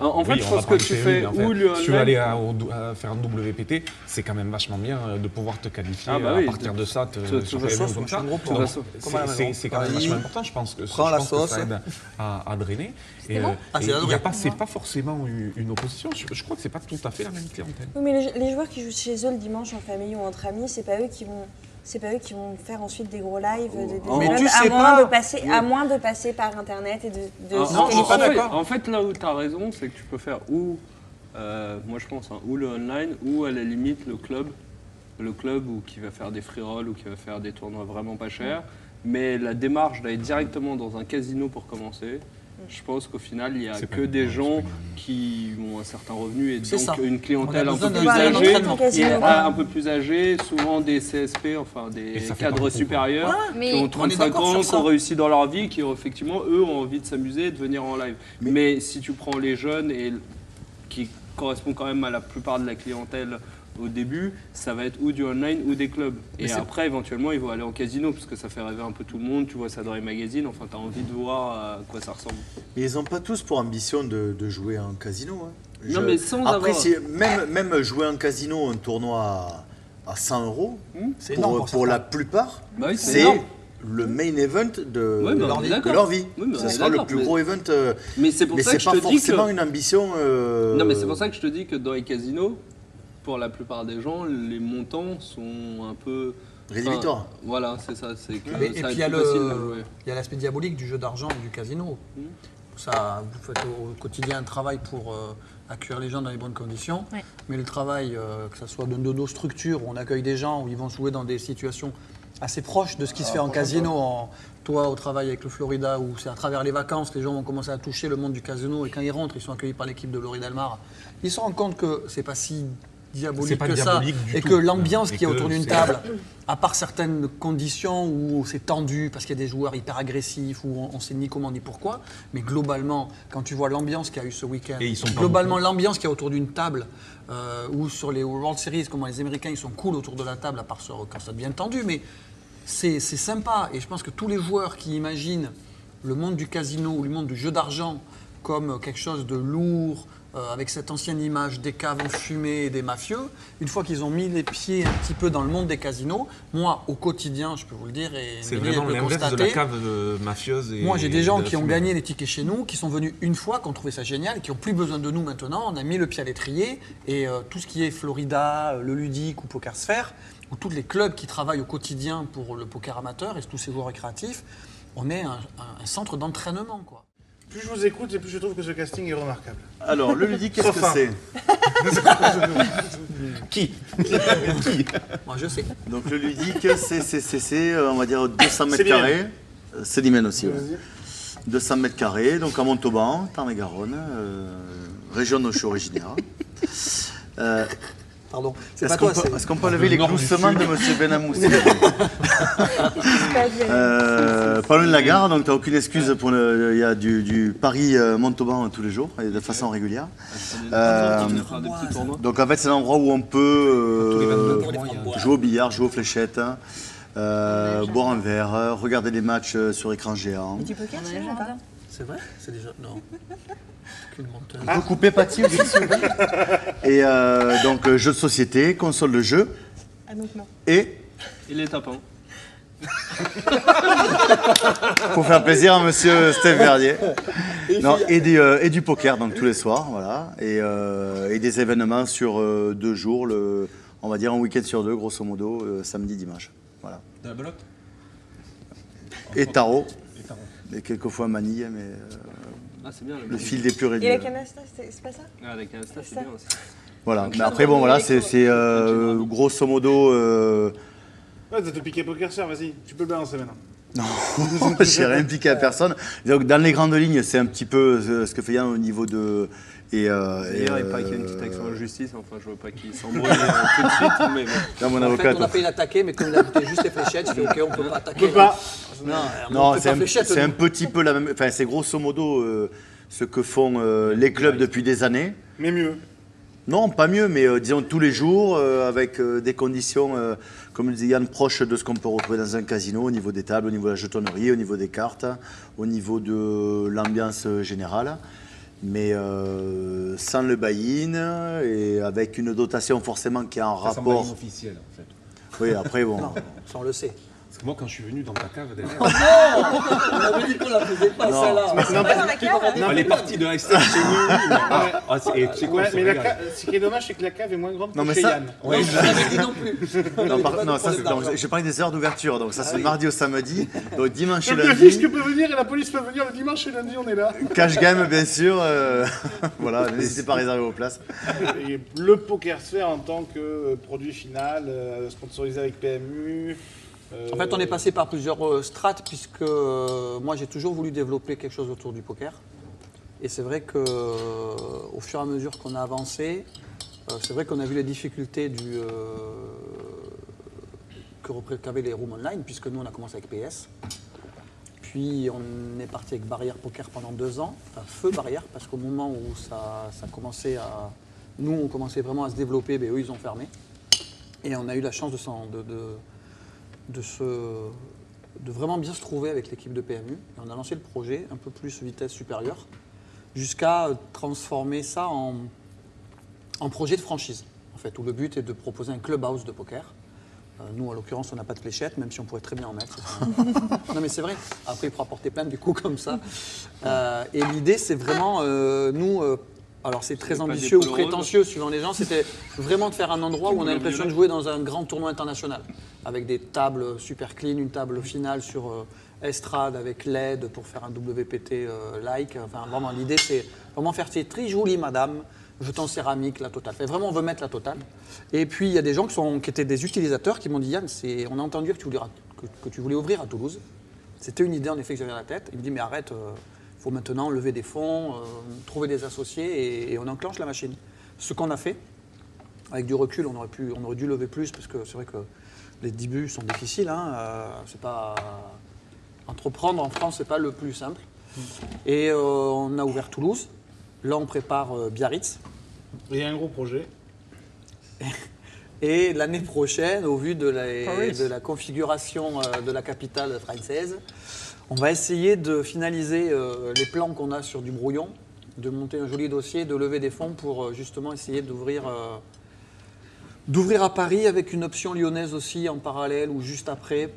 En fait, oui, je on pense va que prendre tu théorie, fais mais en fait, ou le si tu veux aller online. à faire un WPT, c'est quand même vachement bien de pouvoir te qualifier Ah bah à oui, partir de ça, de sur toute les façon, événements comme ça. gros pour Donc, ça. Comme à la maison. c'est quand même vachement important. Je pense que Prends la sauce. ça aide à drainer. Et, bon Ah, c'est et la il y a draine. pas, c'est pas forcément une opposition. Je crois que c'est pas tout à fait la même clientèle. Oui, mais les joueurs qui jouent chez eux le dimanche en famille ou entre amis, c'est pas eux qui vont faire ensuite des gros lives, des Mais clubs, tu sais à moins de passer par internet et de En- se en- je suis pas en fait- d'accord. En fait, là où tu as raison, c'est que tu peux faire moi je pense, ou le online, ou à la limite le club ou qui va faire des free rolls ou qui va faire des tournois vraiment pas chers. Mais la démarche d'aller directement dans un casino pour commencer, je pense qu'au final, il n'y a C'est pas que des évident, gens c'est pas évident. qui ont un certain revenu et C'est donc ça. une clientèle On a un peu besoin plus d'un âgée. entraînement. Un peu plus âgée, souvent des CSP, enfin des Et ça fait cadres pas beaucoup, supérieurs Mais qui ont on est 35 d'accord ans, sur qui ça. ont réussi dans leur vie, qui effectivement, eux, ont envie de s'amuser et de venir en live. Mais si tu prends les jeunes et qui correspond quand même à la plupart de la clientèle au début, ça va être ou du online ou des clubs. Et après, éventuellement, ils vont aller en casino, parce que ça fait rêver un peu tout le monde, tu vois ça dans les magazines, enfin, tu as envie de voir à quoi ça ressemble. Mais ils n'ont pas tous pour ambition de jouer en casino. Hein. Non, mais sans Après, avoir- même jouer en casino, un tournoi à 100 euros, C'est énorme pour certains. la plupart, Bah oui, c'est c'est énorme. le main event de, Ouais, mais on est de d'accord. leur vie. Oui, mais on Ce est sera le d'accord, plus mais- gros event. Mais c'est pour Mais ça c'est que je pas te dis forcément que... une ambition. Non, mais c'est pour ça que je te dis que dans les casinos, pour la plupart des gens, les montants sont un peu... rédhibitoire. Enfin, voilà, c'est ça. C'est que Et ça va puis être plus facile de jouer. il y a l'aspect diabolique du jeu d'argent et du casino. vous faites au quotidien un travail pour accueillir les gens dans les bonnes conditions. Ouais. Mais le travail, que ce soit de nos structures où on accueille des gens, où ils vont jouer dans des situations assez proches de ce qui se fait en casino. Toi, au travail avec le Florida, où c'est à travers les vacances, les gens vont commencer à toucher le monde du casino. Et quand ils rentrent, ils sont accueillis par l'équipe de Laurie Delmar. Ils se rendent compte que c'est pas si diabolique C'est pas que diabolique ça. du Et tout. que l'ambiance Et qu'il y a que autour d'une c'est- table, à part certaines conditions où c'est tendu parce qu'il y a des joueurs hyper agressifs, où on ne sait ni comment ni pourquoi, mais globalement, quand tu vois l'ambiance qu'il y a eu ce week-end, Et ils sont pas globalement l'ambiance qu'il y a autour d'une table, ou sur les World Series, comment les Américains ils sont cool autour de la table, à part quand ça devient tendu, mais c'est sympa. Et je pense que tous les joueurs qui imaginent le monde du casino ou le monde du jeu d'argent comme quelque chose de lourd, avec cette ancienne image des caves enfumées et des mafieux, une fois qu'ils ont mis les pieds un petit peu dans le monde des casinos, moi, au quotidien, je peux vous le dire, et C'est Mélie, vraiment elle peut l'inverse de constater, la cave mafieuse. Et moi, j'ai des gens de la qui ont fumée. gagné les tickets chez nous, qui sont venus une fois, qui ont trouvé ça génial, qui n'ont plus besoin de nous maintenant. On a mis le pied à l'étrier et tout ce qui est Florida, le ludique ou Poker Sphere, ou tous les clubs qui travaillent au quotidien pour le poker amateur et tous ces joueurs récréatifs, on est un centre d'entraînement, quoi. Plus je vous écoute et plus je trouve que ce casting est remarquable. Alors, le ludique, qu'est-ce Sauf que un. c'est? Moi, je sais. Donc, le ludique, c'est, on va dire, 200 mètres C'est Limène. carrés. C'est Limène aussi, ouais. Vas-y. 200 mètres carrés, donc à Montauban, Tarn-et-Garonne, région dont je suis originaire. Pardon. C'est Est-ce pas qu'on toi, peut, c'est... est-ce qu'on peut enlever les gloussements de M. Benamoussé Pas loin de la gare, donc tu n'as aucune excuse pour il y a du Paris-Montauban tous les jours, et de façon régulière. On fera des petits tournois. Donc en fait, c'est un endroit où on peut jouer au billard, jouer aux fléchettes, boire un verre, regarder des matchs sur écran géant. Du poker, On a c'est le ou pas jardin. C'est vrai? C'est déjà... Non. Aucune montagne. On peut couper Paty aussi, s'il vous plaît. Et donc, jeux de société, console de jeu, Ah donc non. et, Et les tapins. pour faire plaisir à monsieur Steph Verdier, non, et du poker, donc tous les soirs, voilà. Et des événements sur 2 jours, on va dire un week-end sur 2, grosso modo, samedi, dimanche. Voilà. De la belote? Et tarot. Et quelquefois manille, mais Ah, c'est bien. le fil des plus réduits. Et la canasta, c'est pas ça? Ah, la canasta, c'est Ça. bien aussi. Voilà. Mais après, bon, voilà, c'est grosso modo. Ouais, t'as te piqué Poker Sphere, vas-y, tu peux le balancer maintenant. Non, j'ai rien piqué à personne. Donc, dans les grandes lignes, c'est un petit peu ce que fait Yann au niveau de. D'ailleurs, il paraît qu'il y a une petite action en justice. Enfin, je veux pas qu'il s'embrouille tout de suite. Mais bon. Dans mon En fait, avocat. on a failli l'attaquer, mais comme il a ajouté juste les fléchettes, je fais OK, on peut pas attaquer. On peut pas. Non, peut c'est pas fléchette, c'est un nous. petit peu la même. Enfin, c'est grosso modo ce que font les clubs depuis des années. Mais mieux. Non, pas mieux, mais disons tous les jours, avec des conditions, comme le disait Yann, proches de ce qu'on peut retrouver dans un casino, au niveau des tables, au niveau de la jetonnerie, au niveau des cartes, au niveau de l'ambiance générale. Mais sans le buy-in et avec une dotation forcément qui est en Ça semble rapport. officiel en fait. Oui, après, bon. Non, ça on le sait. Parce que moi quand je suis venu dans ta cave derrière, On avait dit qu'on la faisait pas, Non. celle-là. Pas dans la cave. elle est partie de rester chez nous. Ah, et tu sais quoi, Ouais, on se mais régale. ce qui est dommage, c'est que la cave est moins grande Non, que mais chez ça- Yann. Ouais, je l'avais dit non plus. Non, ça, donc, j'ai parlé des heures d'ouverture, donc ça c'est mardi au samedi, donc dimanche et Donc le fisc lundi. peut venir et la police peut venir le dimanche et lundi, on est là. Cash game, bien sûr. Voilà, n'hésitez pas à réserver vos places. Et le Poker Sphere en tant que produit final, sponsorisé avec PMU. En fait, on est passé par plusieurs strates, puisque moi j'ai toujours voulu développer quelque chose autour du poker. Et c'est vrai qu'au fur et à mesure qu'on a avancé, c'est vrai qu'on a vu les difficultés qu'avaient les rooms online, puisque nous on a commencé avec PS. Puis on est parti avec Barrière Poker pendant 2 ans, enfin Feu Barrière, parce qu'au moment où ça commençait à. Nous on commençait vraiment à se développer, ben, eux ils ont fermé. Et on a eu la chance de vraiment bien se trouver avec l'équipe de PMU. Et on a lancé le projet, un peu plus vitesse supérieure, jusqu'à transformer ça en projet de franchise, en fait, où le but est de proposer un clubhouse de poker. Nous, en l'occurrence, on n'a pas de fléchettes, même si on pourrait très bien en mettre. Non, mais c'est vrai. Après, il pourra porter plainte du coup comme ça. Et l'idée, c'est vraiment, alors c'est très pas ambitieux des ou pôles roses. prétentieux suivant les gens, c'était vraiment de faire un endroit où on a l'impression de jouer dans un grand tournoi international, avec des tables super clean, une table finale sur estrade avec LED pour faire un WPT like. Enfin, vraiment, l'idée, c'est vraiment faire c'est très joli, madame. Jeton en céramique, la totale. Enfin, vraiment, on veut mettre la totale. Et puis, il y a des gens qui étaient des utilisateurs qui m'ont dit, Yann, on a entendu que tu voulais ouvrir à Toulouse. C'était une idée, en effet, que j'avais à la tête. Il me dit, mais arrête, faut maintenant lever des fonds, trouver des associés, et on enclenche la machine. Ce qu'on a fait, avec du recul, on aurait dû lever plus, parce que c'est vrai que les débuts sont difficiles. C'est pas... Entreprendre en France, c'est pas le plus simple. Et on a ouvert Toulouse. Là, on prépare Biarritz. Il y a un gros projet. Et l'année prochaine, au vu de la configuration de la capitale française, on va essayer de finaliser les plans qu'on a sur du brouillon, de monter un joli dossier, de lever des fonds pour justement essayer d'ouvrir à Paris avec une option lyonnaise aussi en parallèle ou juste après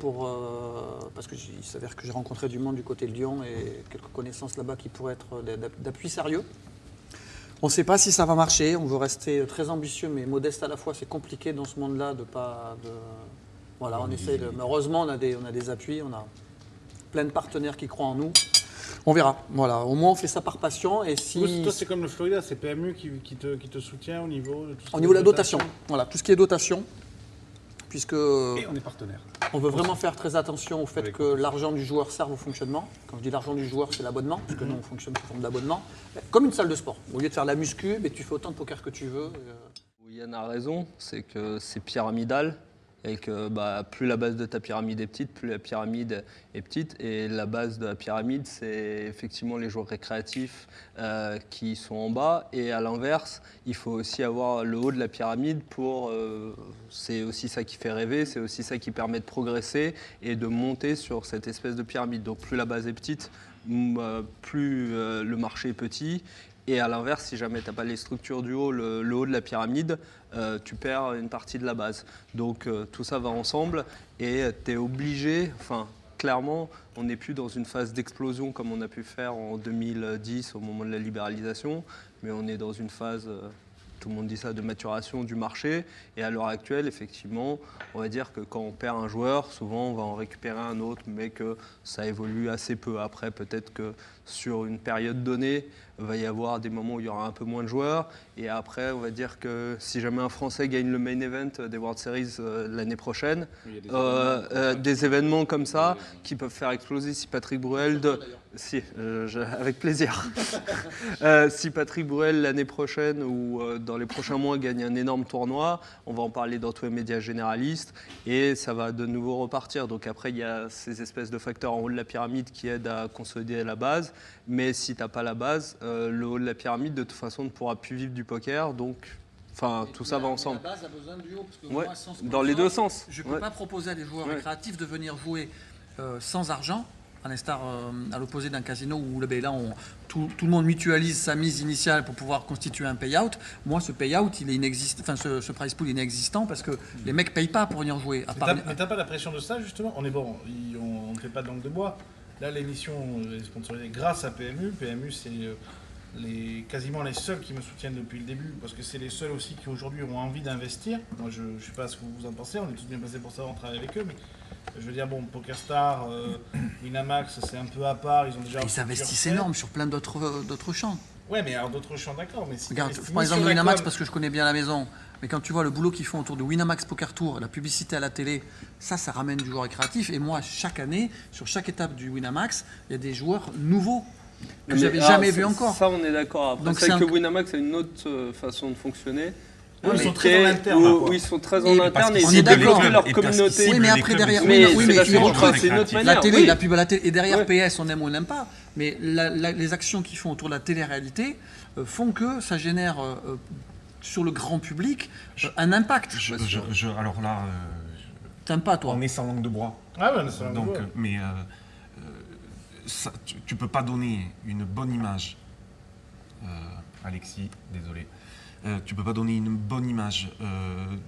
parce qu'il s'avère que j'ai rencontré du monde du côté de Lyon et quelques connaissances là-bas qui pourraient être d'appui sérieux. On ne sait pas si ça va marcher, on veut rester très ambitieux mais modeste à la fois. C'est compliqué dans ce monde-là Voilà, on essaie mais heureusement, on a des appuis, on a plein de partenaires qui croient en nous. On verra. Voilà, au moins on fait ça par passion. Et si... Toi, c'est comme le Florida, c'est PMU qui te soutient au niveau de tout ce qui est Au niveau de la dotation. Voilà, tout ce qui est dotation. Puisque Et on est partenaire. on veut vraiment faire très attention au fait que l'argent du joueur serve au fonctionnement. Quand je dis l'argent du joueur, c'est l'abonnement, parce que nous on fonctionne sous forme d'abonnement. Comme une salle de sport. Au lieu de faire la muscu, mais tu fais autant de poker que tu veux. Yann a raison, c'est que c'est pyramidal. Et que plus la base de ta pyramide est petite, plus la pyramide est petite. Et la base de la pyramide, c'est effectivement les joueurs récréatifs qui sont en bas. Et à l'inverse, il faut aussi avoir le haut de la pyramide c'est aussi ça qui fait rêver, c'est aussi ça qui permet de progresser et de monter sur cette espèce de pyramide. Donc plus la base est petite, plus le marché est petit. Et à l'inverse, si jamais tu n'as pas les structures du haut, le haut de la pyramide, tu perds une partie de la base. Donc tout ça va ensemble et tu es obligé, clairement, on n'est plus dans une phase d'explosion comme on a pu faire en 2010 au moment de la libéralisation, mais on est dans une phase, tout le monde dit ça, de maturation du marché. Et à l'heure actuelle, effectivement, on va dire que quand on perd un joueur, souvent on va en récupérer un autre, mais que ça évolue assez peu. Après, peut-être que sur une période donnée, il va y avoir des moments où il y aura un peu moins de joueurs. Et après, on va dire que si jamais un Français gagne le main event des World Series l'année prochaine, des événements comme ça qui peuvent faire exploser si Patrick Bruel... avec plaisir. Si Patrick Bruel l'année prochaine ou dans les prochains mois gagne un énorme tournoi, on va en parler dans tous les médias généralistes et ça va de nouveau repartir. Donc après, il y a ces espèces de facteurs en haut de la pyramide qui aident à consolider la base. Mais si tu n'as pas la base, le haut de la pyramide, de toute façon, ne pourra plus vivre du poker. Donc, tout ça va ensemble. La base a besoin du haut, parce que Ouais, moi, sans sponsor, dans les deux sens. Je ne peux pas proposer à des joueurs récréatifs de venir jouer sans argent, à l'instar à l'opposé d'un casino où là, tout le monde mutualise sa mise initiale pour pouvoir constituer un payout. Moi, ce payout, il est inexistant, ce prize pool est inexistant parce que les mecs ne payent pas pour venir jouer. Mais t'as pas la pression de ça, justement? On est bon, on ne fait pas de langue de bois. Là, l'émission est sponsorisée grâce à PMU. PMU, c'est quasiment les seuls qui me soutiennent depuis le début, parce que c'est les seuls aussi qui aujourd'hui ont envie d'investir. Moi, je ne sais pas ce que vous en pensez, on est tous bien passés pour ça, on travaille avec eux, mais je veux dire, bon, PokerStar, Winamax, c'est un peu à part, ils ont déjà... Ils investissent énorme sur plein d'autres champs. Ouais, mais alors d'autres champs, d'accord, mais si... Regarde, je prends l'exemple de Winamax parce que je connais bien la maison. Mais quand tu vois le boulot qu'ils font autour de Winamax Poker Tour, la publicité à la télé, ça ramène du joueur récréatif. Et moi, chaque année, sur chaque étape du Winamax, il y a des joueurs nouveaux que j'avais jamais vus encore. Ça, on est d'accord. Après, c'est que Winamax a une autre façon de fonctionner. Oui, ils sont très en interne. Oui, ils sont très en interne et on ils est d'accord. développent leur communauté. Oui, mais après, derrière... Mais ils recrutent. c'est une autre La manière. télé, la pub à la télé. Et derrière PS, on aime ou on n'aime pas. Mais les actions qu'ils font autour de la télé-réalité font que ça génère... sur le grand public, un impact. Alors là, t'aimes pas, toi? On est sans langue de bois. Ah ouais, c'est donc, mais tu peux pas donner une bonne image, Alexis, désolé. Tu peux pas donner une bonne image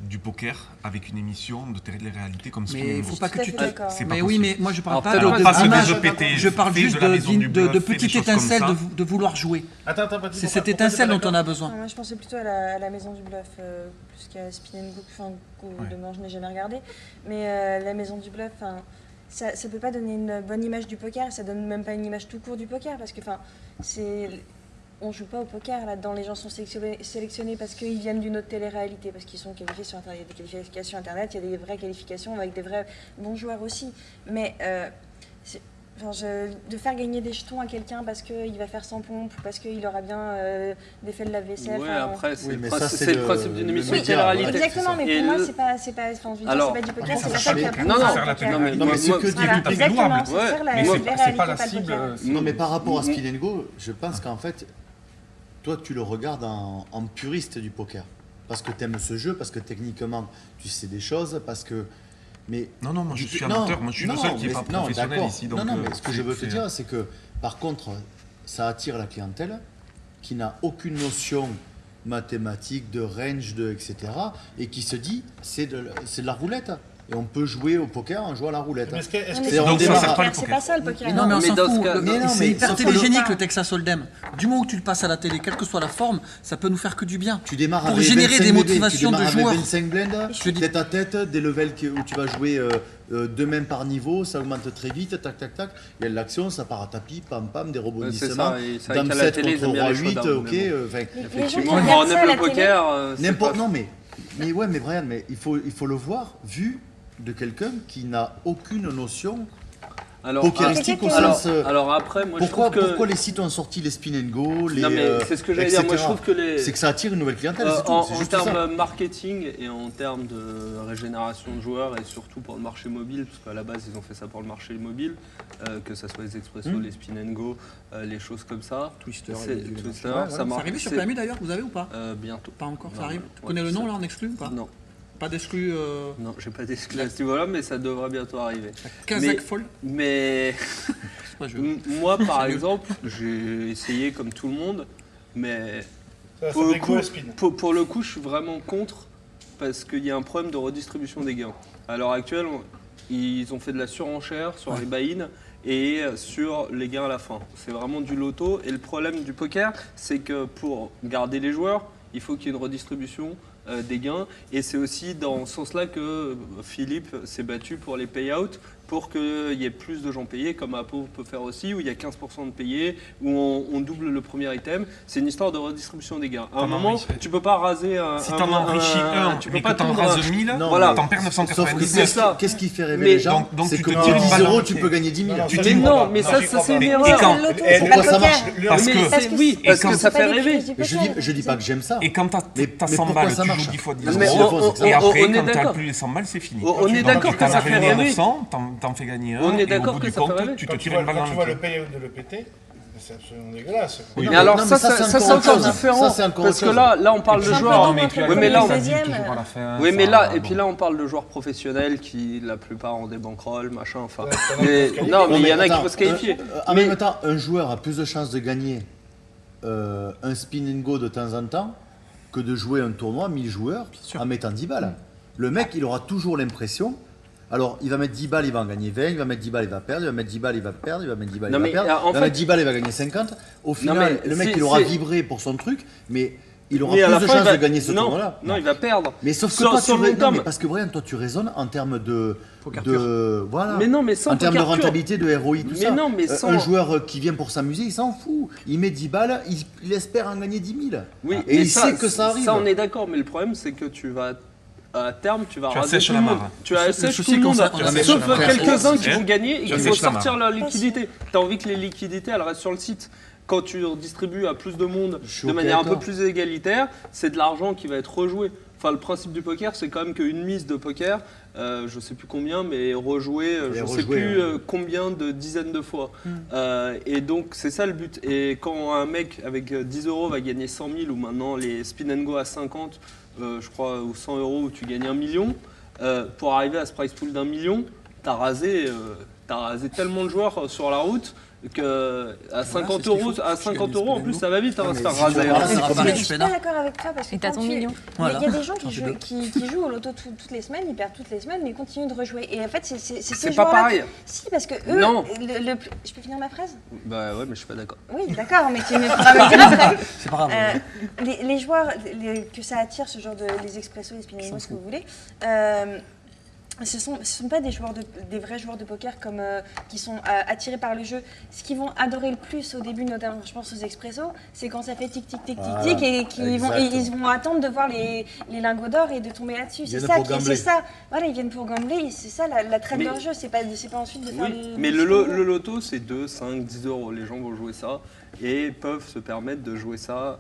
du poker avec une émission de télé-réalité comme Mais il faut pas que tu te... Mais oui, mais moi je parle pas d'image, je parle juste de petite étincelle de vouloir jouer. C'est cette étincelle dont on a besoin. Moi je pensais plutôt à la Maison du Bluff, plus qu'à Spin and Book, demain je n'ai jamais regardé. Mais la Maison du Bluff, ça peut pas donner une bonne image du poker, ça donne même pas une image tout court du poker, parce que on joue pas au poker là-dedans, les gens sont sélectionnés parce qu'ils viennent d'une autre télé-réalité, parce qu'ils sont qualifiés sur Internet, il y a des qualifications Internet, il y a des vraies qualifications avec des vrais bons joueurs aussi, mais de faire gagner des jetons à quelqu'un parce qu'il va faire 100 pompes, parce qu'il aura bien défait le lave-vaisselle. Ouais, après, c'est c'est le principe d'une émission de média, télé-réalité. Exactement, mais Et pour moi, le- c'est pas du poker, c'est ça pas fait ça qui chier. apprend. Non, non, faire la poker. télé. Non, mais c'est que Voilà, tout à fait exactement, louable. c'est Ouais, faire la mais vraie c'est pas réalité, la pas le cible. poker. Non, mais par rapport à Spin Go, je pense qu'en fait, toi, tu le regardes en puriste du poker. Parce que tu aimes ce jeu, parce que techniquement, tu sais des choses, parce que... Mais Non, moi je suis non, amateur, moi je suis le non, seul qui n'est mais- pas non, professionnel d'accord. ici. Donc, non, mais ce que je veux te c'est- dire, c'est que par contre, ça attire la clientèle qui n'a aucune notion mathématique, de range, etc. et qui se dit, c'est de la roulette. Et on peut jouer au poker en jouant à la roulette. Mais est-ce que- est-ce Non, que- mais on c'est démarre- pas le pas le poker, c'est poker. pas ça le poker. Mais non, mais on Mais s'en dans ce fout. cas- Mais non, C'est mais hyper sauf que télégénique le- le Texas Hold'em. Du moment où tu le passes à la télé, quelle que soit la forme, ça peut nous faire que du bien. Tu démarres Pour avec générer 25 des bébés, motivations tu de démarres joueurs. avec 25 blindes, Je te dis- tête à tête, des levels où tu vas jouer 2 mains par niveau, ça augmente très vite, tac tac tac. Il y a de l'action, ça part à tapis, pam pam, des C'est rebondissements. ça, et c'est vrai Dame qu'à la 7 télé, ils contre aiment bien roi les 8, showdowns, ok. mais bon. Enfin, Les gens qui Effectivement, regardent quand on ça à aime la le télé, poker, c'est n'importe. pas- Non, mais ouais, mais Brian, mais il faut le voir vu de quelqu'un qui n'a aucune notion Alors, pokeristique au alors- sens. alors après, moi Pourquoi, je trouve que... pourquoi les sites ont sorti les spin and go, les. Non, mais c'est ce que j'allais dire. Moi, je trouve que les... C'est que ça attire une nouvelle clientèle, c'est tout. en C'est juste termes ça. marketing et en termes de régénération de joueurs et surtout pour le marché mobile, parce qu'à la base ils ont fait ça pour le marché mobile, que ça soit les expressos, les spin and go, les choses comme ça. Twister, C'est- il y a du- Twister, Ouais, voilà. ça C'est marche. arrivé sur c'est- PMU d'ailleurs, vous avez ou pas Bientôt. Pas encore, ça Non, arrive. ouais, Tu connais le nom ça- là en exclu ou pas Non, Pas d'exclu non, j'ai pas d'exclus à ce niveau-là, mais ça devrait bientôt arriver. Kazakh Fall Mais C'est pas jeu. moi, par nul. exemple, j'ai essayé comme tout le monde, mais Ça pour le, fait coup, go à spin. pour le coup, je suis vraiment contre parce qu'il y a un problème de redistribution des gains. À l'heure actuelle, ils ont fait de la surenchère sur les buy-in et sur les gains à la fin. C'est vraiment du loto. Et le problème du poker, c'est que pour garder les joueurs, il faut qu'il y ait une redistribution des gains. Et c'est aussi dans ce sens-là que Philippe s'est battu pour les payouts, pour qu'il y ait plus de gens payés, comme Apo peut faire aussi, où il y a 15% de payés, où on double le premier item. C'est une histoire de redistribution des gains. À un T'en moment, enrichis- tu peux pas raser un... Si t'en enrichis un, tu mais peux pas que t'en tondre rases 1000, Non, voilà. t'en perds Sauf que 990. c'est ça. qu'est-ce qui fait rêver Mais- les gens donc C'est tu que te pour tires une 10 balle dans euros, le tu pied. peux gagner 10 000. Non, Tu ça, dis je Mais crois non, pas. mais Non, ça, j'y ça crois c'est pas. une Mais erreur. c'est le loto, Et c'est pourquoi pas ça le marche poker. Parce Mais que- c'est- oui, et parce quand- que ça C'est fait pas des rêver. pièges du poker. Je dis pas que j'aime ça. Et quand t'as Mais 100 pourquoi balles, ça tu marche joues 10 fois 10 Mais euros. on Et est après, quand d'accord. t'as plus les 100 balles, c'est fini. On est Donc, d'accord que t'en ça as fait réuni rêver. 900, t'en fais gagner un. On est et au d'accord bout que du ça fait compte, rêver. tu te Quand tires une balle tu dans vois le le pied. payout de l'EPT, c'est absolument dégueulasse. Oui, Mais alors non, ça, mais ça, ça, c'est ça, c'est encore encore autre chose. différent. Ça, c'est encore Parce autre que chose. là, on parle de C'est un joueurs. peu mais tu as Oui, mais là, on on a a dit deuxième, toujours à la fin. Oui, mais ça, là, et bon. puis là, on parle de joueurs professionnels qui, la plupart, ont des bankrolls, machin, enfin. Ouais, Mais- ça va, non, mais il y en a qui attends, peuvent se qualifier. En Mais- même temps, un joueur a plus de chances de gagner un spin and go de temps en temps que de jouer un tournoi 1000 joueurs en mettant 10 balles. Le mec, il aura toujours l'impression. Alors, il va mettre 10 balles, il va en gagner 20, il va mettre 10 balles, il va perdre, il va mettre 10 balles, il va perdre, il va mettre 10 balles, Non, il va mais, perdre, en il va fait- mettre 10 balles, il va gagner 50. Au final, mais le mec, c'est- il aura c'est- vibré pour son truc, mais il aura Mais à plus la de fin, il chances va- de gagner ce non, tournoi-là. non, il va perdre. Mais sauf que Sur- toi, sur tu le long non, terme. mais parce que Brian, toi, tu raisonnes en termes de Poker voilà. Mais non, mais sans en termes de poker pur. rentabilité, de ROI, tout Mais ça. non, mais sans- Un joueur qui vient pour s'amuser, il s'en fout. Il met 10 balles, il espère en gagner 10 000. Oui, Et mais il sait que ça arrive. Ça, on est d'accord, mais le problème, c'est que tu vas. À terme, tu vas Tu raser assèches tout la le monde. marre. Tu Le assèches souci, tout le quand monde, ça- on assèche sauf la marre. quelques-uns qui Ouais. vont gagner et Tu qu'il faut assèches la sortir marre. leur liquidité. Tu as envie que les liquidités, elles restent sur le site. Quand tu distribues à plus de monde Je suis de ok manière un avec peu toi. plus égalitaire, c'est de l'argent qui va être rejoué. Enfin, le principe du poker, c'est quand même qu'une mise de poker, je sais plus combien, mais rejouée, je sais rejouée, plus ouais. combien de dizaines de fois. Et donc, c'est ça le but. Et quand un mec avec 10 euros va gagner 100 000, ou maintenant les spin and go à 50, je crois, ou 100 euros, où tu gagnes 1 million, pour arriver à ce price pool d'1 million, t'as rasé tellement de joueurs sur la route que à 50 c'est ce qu'il euros, faut. à Tu 50 gagnes des euros, en spin plus and ça va vite, Non, se mais faire si raser. tu regardes, hein. c'est Ça va pas Mais aller, je suis tu pas fais d'accord avec toi parce que Et t'as quand ton tu- million. Voilà. il y a des gens T'en fais deux. qui jouent au loto toutes les semaines, ils perdent toutes les semaines, mais ils continuent de rejouer. Et en fait, c'est ces C'est pas joueurs-là- pareil. Si, parce que eux, Non. je peux finir ma phrase? Bah ouais, mais je suis pas d'accord. Oui, d'accord, mais tu me pourras me le dire après. C'est pas grave. Les joueurs, que ça attire ce genre de les expressos, les spinning ce que vous voulez, ce sont pas des vrais joueurs de poker comme qui sont attirés par le jeu. Ce qu'ils vont adorer le plus au début, notamment je pense aux expressos, c'est quand ça fait tic tic tic tic tic et ils vont attendre de voir les lingots d'or et de tomber là-dessus. C'est ça. Voilà, ils viennent pour gambler. C'est ça la traite de leur jeu. C'est pas ensuite de faire les. Mais le loto, c'est 2, 5, 10 euros. Les gens vont jouer ça et peuvent se permettre de jouer ça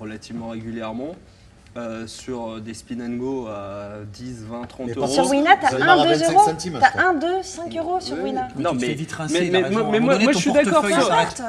relativement régulièrement. Sur des spin and go à 10, 20, 30 euros. Sur Wina, t'as 1, 2 euros. T'as 1, 2, 5 euros sur Wina. Non, mais moi, je suis d'accord.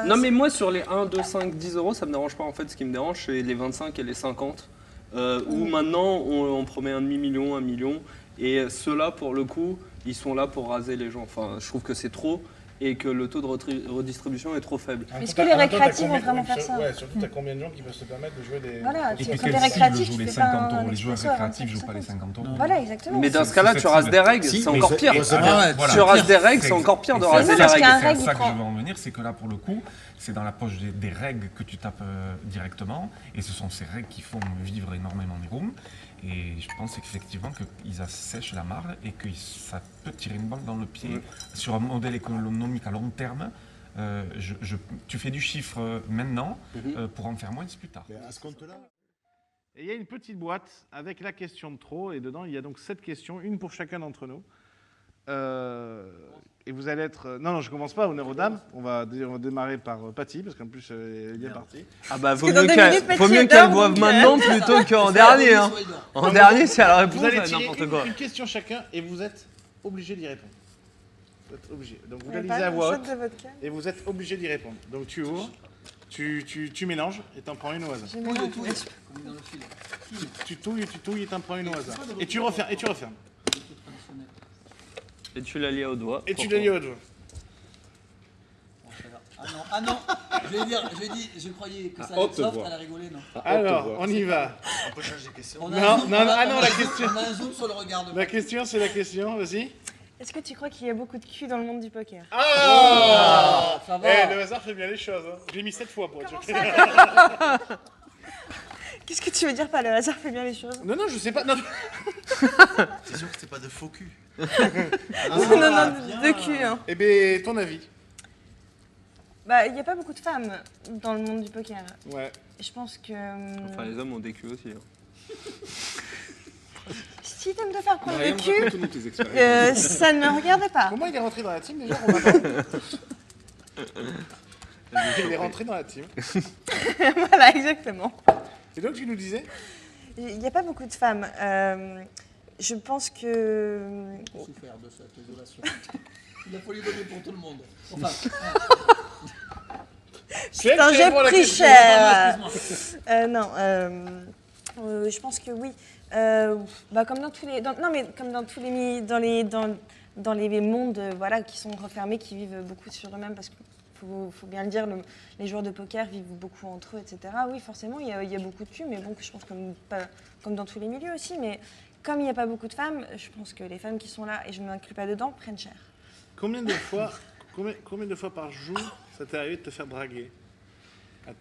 Non, mais moi, sur les 1, 2, 5, 10 euros, ça me dérange pas. En fait, ce qui me dérange, c'est les 25 et les 50. Où maintenant, on promet un demi-million, 1 million. Et ceux-là, pour le coup, ils sont là pour raser les gens. Enfin, je trouve que c'est trop. Et que le taux de redistribution est trop faible. Est-ce que les récréatifs vont vraiment faire ça? Ouais, surtout, t'as combien de gens qui peuvent se permettre de jouer des... Voilà, Et puis quand t'es quelle cible récréatif, joue tu les fais pas 50 un euros? Les joueurs expresso à récréatifs 25, jouent pas les 50 euros. Voilà, exactement. Mais dans ce cas-là, tu rases des règles, c'est encore pire. Tu rases des règles, c'est encore pire de raser les règles. C'est ça que je veux en venir, c'est que là, pour le coup, c'est dans la poche des règles que tu tapes directement. Et ce sont ces règles qui font vivre énormément les rooms. Et je pense effectivement qu'ils assèchent la marre et que ça peut tirer une balle dans le pied sur un modèle économique à long terme. Tu fais du chiffre maintenant pour en faire moins plus tard. À ce compte-là. Et il y a une petite boîte avec la question de trop, et dedans il y a donc 7 questions, une pour chacun d'entre nous. Et vous allez être... Non, je commence pas, honneur aux dames. On va démarrer par Patty, parce qu'en plus elle est bien partie. Ah bah vaut mieux qu'elle boive maintenant plutôt qu'en dernier. Hein. En dernier, c'est à la réponse à n'importe quoi. Une question chacun, et vous êtes obligé d'y répondre. Vous êtes obligé. Donc vous la lisez à voix haute, et vous êtes obligé d'y répondre. Donc tu ouvres, tu mélanges, et t'en prends une au hasard. Tu touilles, et t'en prends une au hasard. Et tu refermes. Et tu la lies au doigt. Ah non, je croyais que ça allait être soft, elle a rigolé, non. Alors, on y va. On peut changer de question. La question. On a un zoom sur le regard de La question, c'est la question, vas-y. Est-ce que tu crois qu'il y a beaucoup de cul dans le monde du poker? Ah, ça va. Le hasard fait bien les choses. Hein. Je l'ai mis 7 fois pour être sûr. Qu'est-ce que tu veux dire par le hasard fait bien les choses? Non, je sais pas. Non. C'est sûr que c'est pas de faux cul. Non, de cul. Hein. Eh bien, ton avis? Bah, il n'y a pas beaucoup de femmes dans le monde du poker. Ouais. Je pense que... Enfin, les hommes ont des culs aussi. Si t'aimes te faire prendre le cul, Raconte-nous tes expériences. ça ne me regardait pas. Comment il est rentré dans la team déjà? Il est rentré dans la team. Voilà, exactement. Et donc, tu nous disais? Il n'y a pas beaucoup de femmes. Je pense que... Souffert de cette isolation. Il a fallu donner pour tout le monde. Enfin... Putain, j'ai pris cher. Non, je pense que oui. Comme dans tous les, comme dans tous les, dans les mondes, voilà, qui sont refermés, qui vivent beaucoup sur eux-mêmes, parce qu'il faut bien le dire, les joueurs de poker vivent beaucoup entre eux, etc. Oui, forcément, il y a beaucoup de cul, mais bon, je pense comme dans tous les milieux aussi. Mais comme il n'y a pas beaucoup de femmes, je pense que les femmes qui sont là, et je ne m'inclus pas dedans, prennent cher. Combien de fois par jour ça t'est arrivé de te faire draguer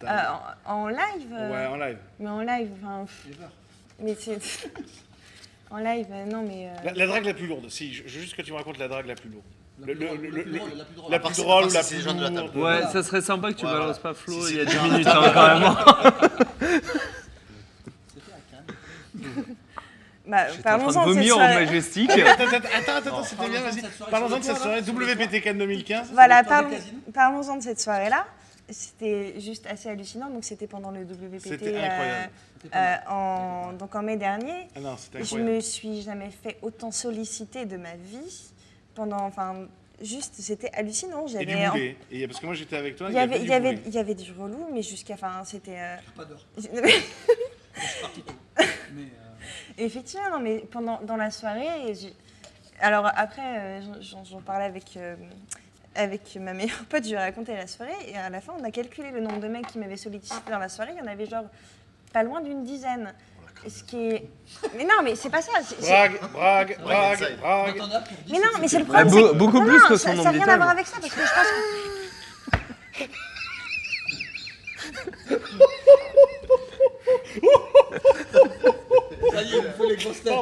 à en live Ouais, en live. Mais en live, enfin... Mais c'est... en live, non, mais... La drague la plus lourde, si, je veux juste que tu me racontes la drague la plus lourde. La plus drôle ou la plus lourde. Ouais, ça serait sympa que tu balances pas Flo il y a 10 minutes hein, quand même. Parlons-en de cette vomir en soirée. majestique. Attends, c'était bien, vas-y. Parlons-en de cette soirée WPTK 2015. Voilà, parlons-en de cette soirée-là. C'était juste assez hallucinant. Donc, c'était pendant le WPT. C'était incroyable. Donc, en mai dernier. Ah non, c'était je incroyable. me suis jamais fait autant solliciter de ma vie. Juste, c'était hallucinant. Et du boulet. Et parce que moi, j'étais avec toi, il y avait du relou, mais jusqu'à... c'était... Pas d'heure. Je suis parti tôt. Mais... Effectivement, non, mais dans la soirée, alors après, j'en parlais avec ma meilleure pote, je lui ai raconté la soirée, et à la fin, on a calculé le nombre de mecs qui m'avaient sollicité dans la soirée, il y en avait genre pas loin d'une dizaine. Ce qui est... Mais non, mais c'est pas ça. Brague. Mais non, mais c'est le problème. Beaucoup plus que son ça nombre n'a rien à d'étages. voir avec ça, parce que je pense que... Ça y est, il faut les grosses têtes.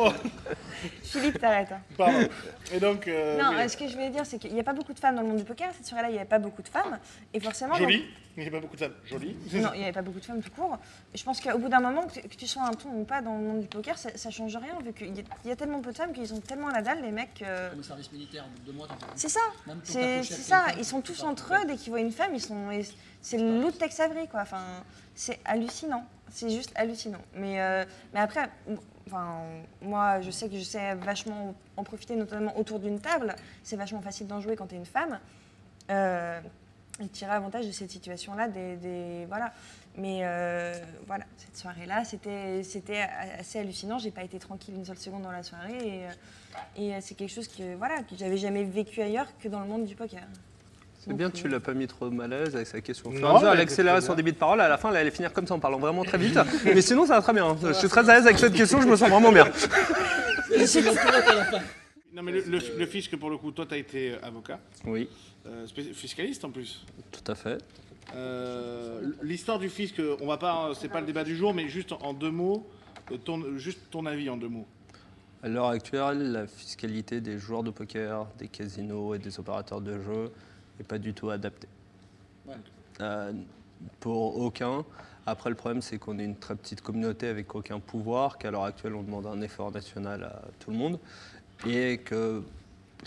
Philippe, t'arrêtes. Hein. Pardon. Et donc. Non, oui. ce que je voulais dire, c'est qu'il n'y a pas beaucoup de femmes dans le monde du poker. Cette soirée-là, il n'y avait pas beaucoup de femmes. Et forcément. Jolie. Il n'y a pas beaucoup de femmes. Jolie. Non, il n'y avait pas beaucoup de femmes tout court. Et je pense qu'au bout d'un moment, que tu sois un ton ou pas dans le monde du poker, ça change rien, vu qu'il y a tellement peu de femmes qu'ils ont tellement à la dalle, les mecs. Comme le service militaire, 2 mois, t'en fais. C'est ça. Même pour C'est t'approcher ça. avec Ils sont tous entre eux. Dès qu'ils voient une femme, c'est le loup de Tex Avery, quoi. Enfin, c'est hallucinant. C'est juste hallucinant. Mais après, enfin, moi, je sais que je sais vachement en profiter, notamment autour d'une table. C'est vachement facile d'en jouer quand tu es une femme. Et tirer avantage de cette situation-là, voilà. Mais voilà, cette soirée-là, c'était assez hallucinant. J'ai pas été tranquille une seule seconde dans la soirée. Et c'est quelque chose que j'avais jamais vécu ailleurs que dans le monde du poker. C'est bien que tu l'as pas mis trop mal à l'aise avec sa question. Non, Elle a accéléré son débit de parole, à la fin, elle allait finir comme ça en parlant vraiment très vite. Mais sinon, ça va très bien. Je suis très à l'aise avec cette question, je me sens vraiment bien. Non, mais le fisc, pour le coup, toi, tu as été avocat. Oui, Fiscaliste en plus. tout à fait. L'histoire du fisc, on va pas, c'est pas le débat du jour, mais juste en 2 mots, juste ton avis en 2 mots. À l'heure actuelle, la fiscalité des joueurs de poker, des casinos et des opérateurs de jeux n'est pas du tout adaptée. Pour aucun. Après, le problème, c'est qu'on est une très petite communauté avec aucun pouvoir, qu'à l'heure actuelle, on demande un effort national à tout le monde, et que,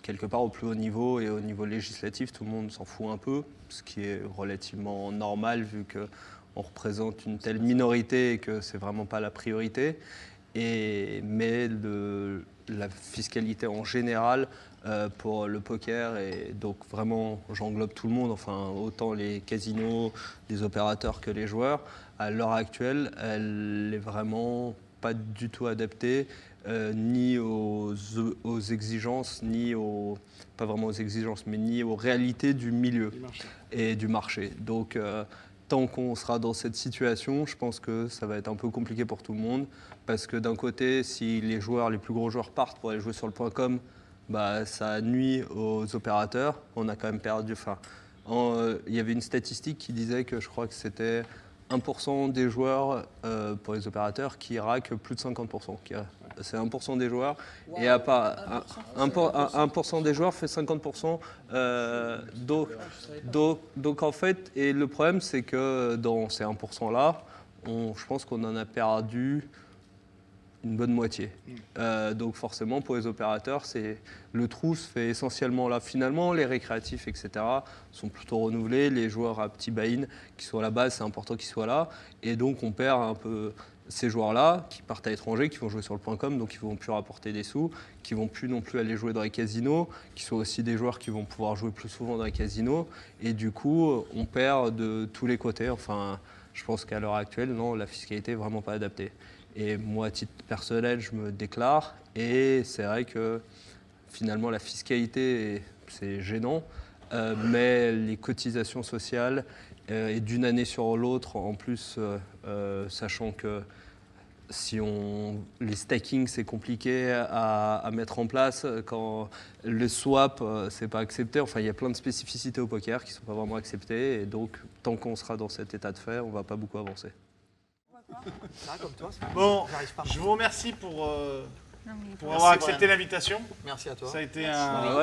quelque part, au plus haut niveau et au niveau législatif, tout le monde s'en fout un peu, ce qui est relativement normal, vu qu'on représente une telle minorité et que c'est vraiment pas la priorité. Mais la fiscalité en général pour le poker, et donc vraiment j'englobe tout le monde, enfin autant les casinos, les opérateurs que les joueurs, à l'heure actuelle, elle n'est vraiment pas du tout adaptée ni aux exigences, pas vraiment aux exigences, mais ni aux réalités du milieu et du marché. Donc tant qu'on sera dans cette situation, je pense que ça va être un peu compliqué pour tout le monde. Parce que d'un côté, si les plus gros joueurs partent pour aller jouer sur le .com, bah, ça nuit aux opérateurs. On a quand même perdu. Il y avait une statistique qui disait que je crois que c'était 1% des joueurs pour les opérateurs qui raquent plus de 50%. C'est 1% des joueurs. Wow. Et à part 1% des joueurs fait 50%. Donc en fait, et le problème, c'est que dans ces 1%-là, je pense qu'on en a perdu une bonne moitié. Donc forcément, pour les opérateurs, le trou se fait essentiellement là. Finalement, les récréatifs, etc., sont plutôt renouvelés. Les joueurs à petit buy-in qui sont à la base, c'est important qu'ils soient là. Et donc, on perd un peu ces joueurs-là qui partent à l'étranger, qui vont jouer sur le .com, donc ils ne vont plus rapporter des sous, qui ne vont plus non plus aller jouer dans les casinos, qui sont aussi des joueurs qui vont pouvoir jouer plus souvent dans les casinos. Et du coup, on perd de tous les côtés. Enfin, je pense qu'à l'heure actuelle, non, la fiscalité n'est vraiment pas adaptée. Et moi, à titre personnel, je me déclare. Et c'est vrai que finalement, la fiscalité, c'est gênant. Mais les cotisations sociales, et d'une année sur l'autre, en plus, sachant que les stacking, c'est compliqué à mettre en place. Quand le swap, c'est pas accepté. Enfin, il y a plein de spécificités au poker qui ne sont pas vraiment acceptées. Et donc, tant qu'on sera dans cet état de fait, on ne va pas beaucoup avancer. Bon, je vous remercie pour avoir accepté l'invitation. Merci à toi. Ça a été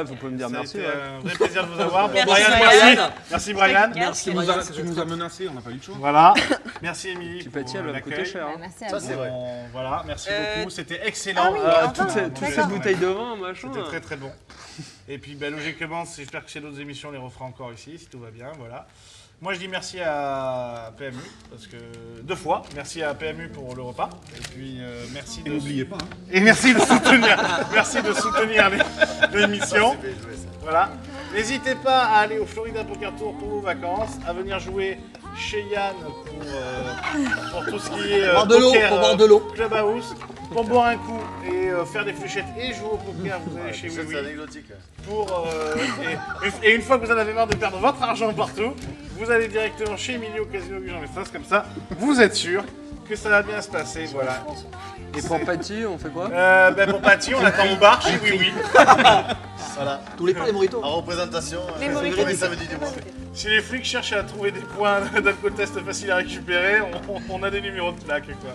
vous pouvez me dire merci. Un vrai plaisir de vous avoir. Bon, Merci, Brian, Brian. merci Brian. Tu nous as menacés, on n'a pas eu le choix. Voilà. Merci Émilie Petit pour pâtissier, elle va me coûter l'accueil. cher. Merci à Ça, vous. c'est vrai. Voilà, merci beaucoup. C'était excellent. Toutes ces bouteilles de vin, machin. C'était très très bon. Et puis logiquement, j'espère que chez d'autres émissions, on les refera encore ici, si tout va bien. Voilà. Moi, je dis merci à PMU, parce que 2 fois. Merci à PMU pour le repas. Et puis, merci Et n'oubliez pas. Et merci de soutenir l'émission. Voilà. N'hésitez pas à aller au Florida Poker Tour pour vos vacances, à venir jouer chez Yann pour tout ce qui est poker, clubhouse, pour boire un coup et faire des fléchettes et jouer au poker. Vous allez chez C'est Oui. anecdotique. Et une fois que vous en avez marre de perdre votre argent partout, vous allez directement chez Emilio Casino Gujan-Mestras, comme ça, vous êtes sûr que ça va bien se passer. Voilà. Et pour Patty, on fait quoi? Pour Patty, on attend au bar chez Oui. Voilà. Tous les pas les moritos. En représentation, Les c'est mojitos. le premier samedi du mois. Si les flics cherchent à trouver des points d'alcool test faciles à récupérer, on a des numéros de plaque, quoi.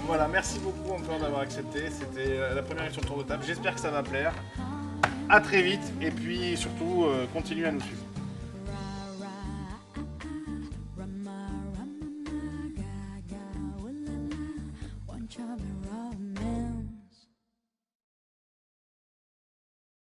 Voilà, merci beaucoup encore d'avoir accepté. C'était la première émission de Tour de Table. J'espère que ça va plaire. À très vite et puis surtout, continuez à nous suivre.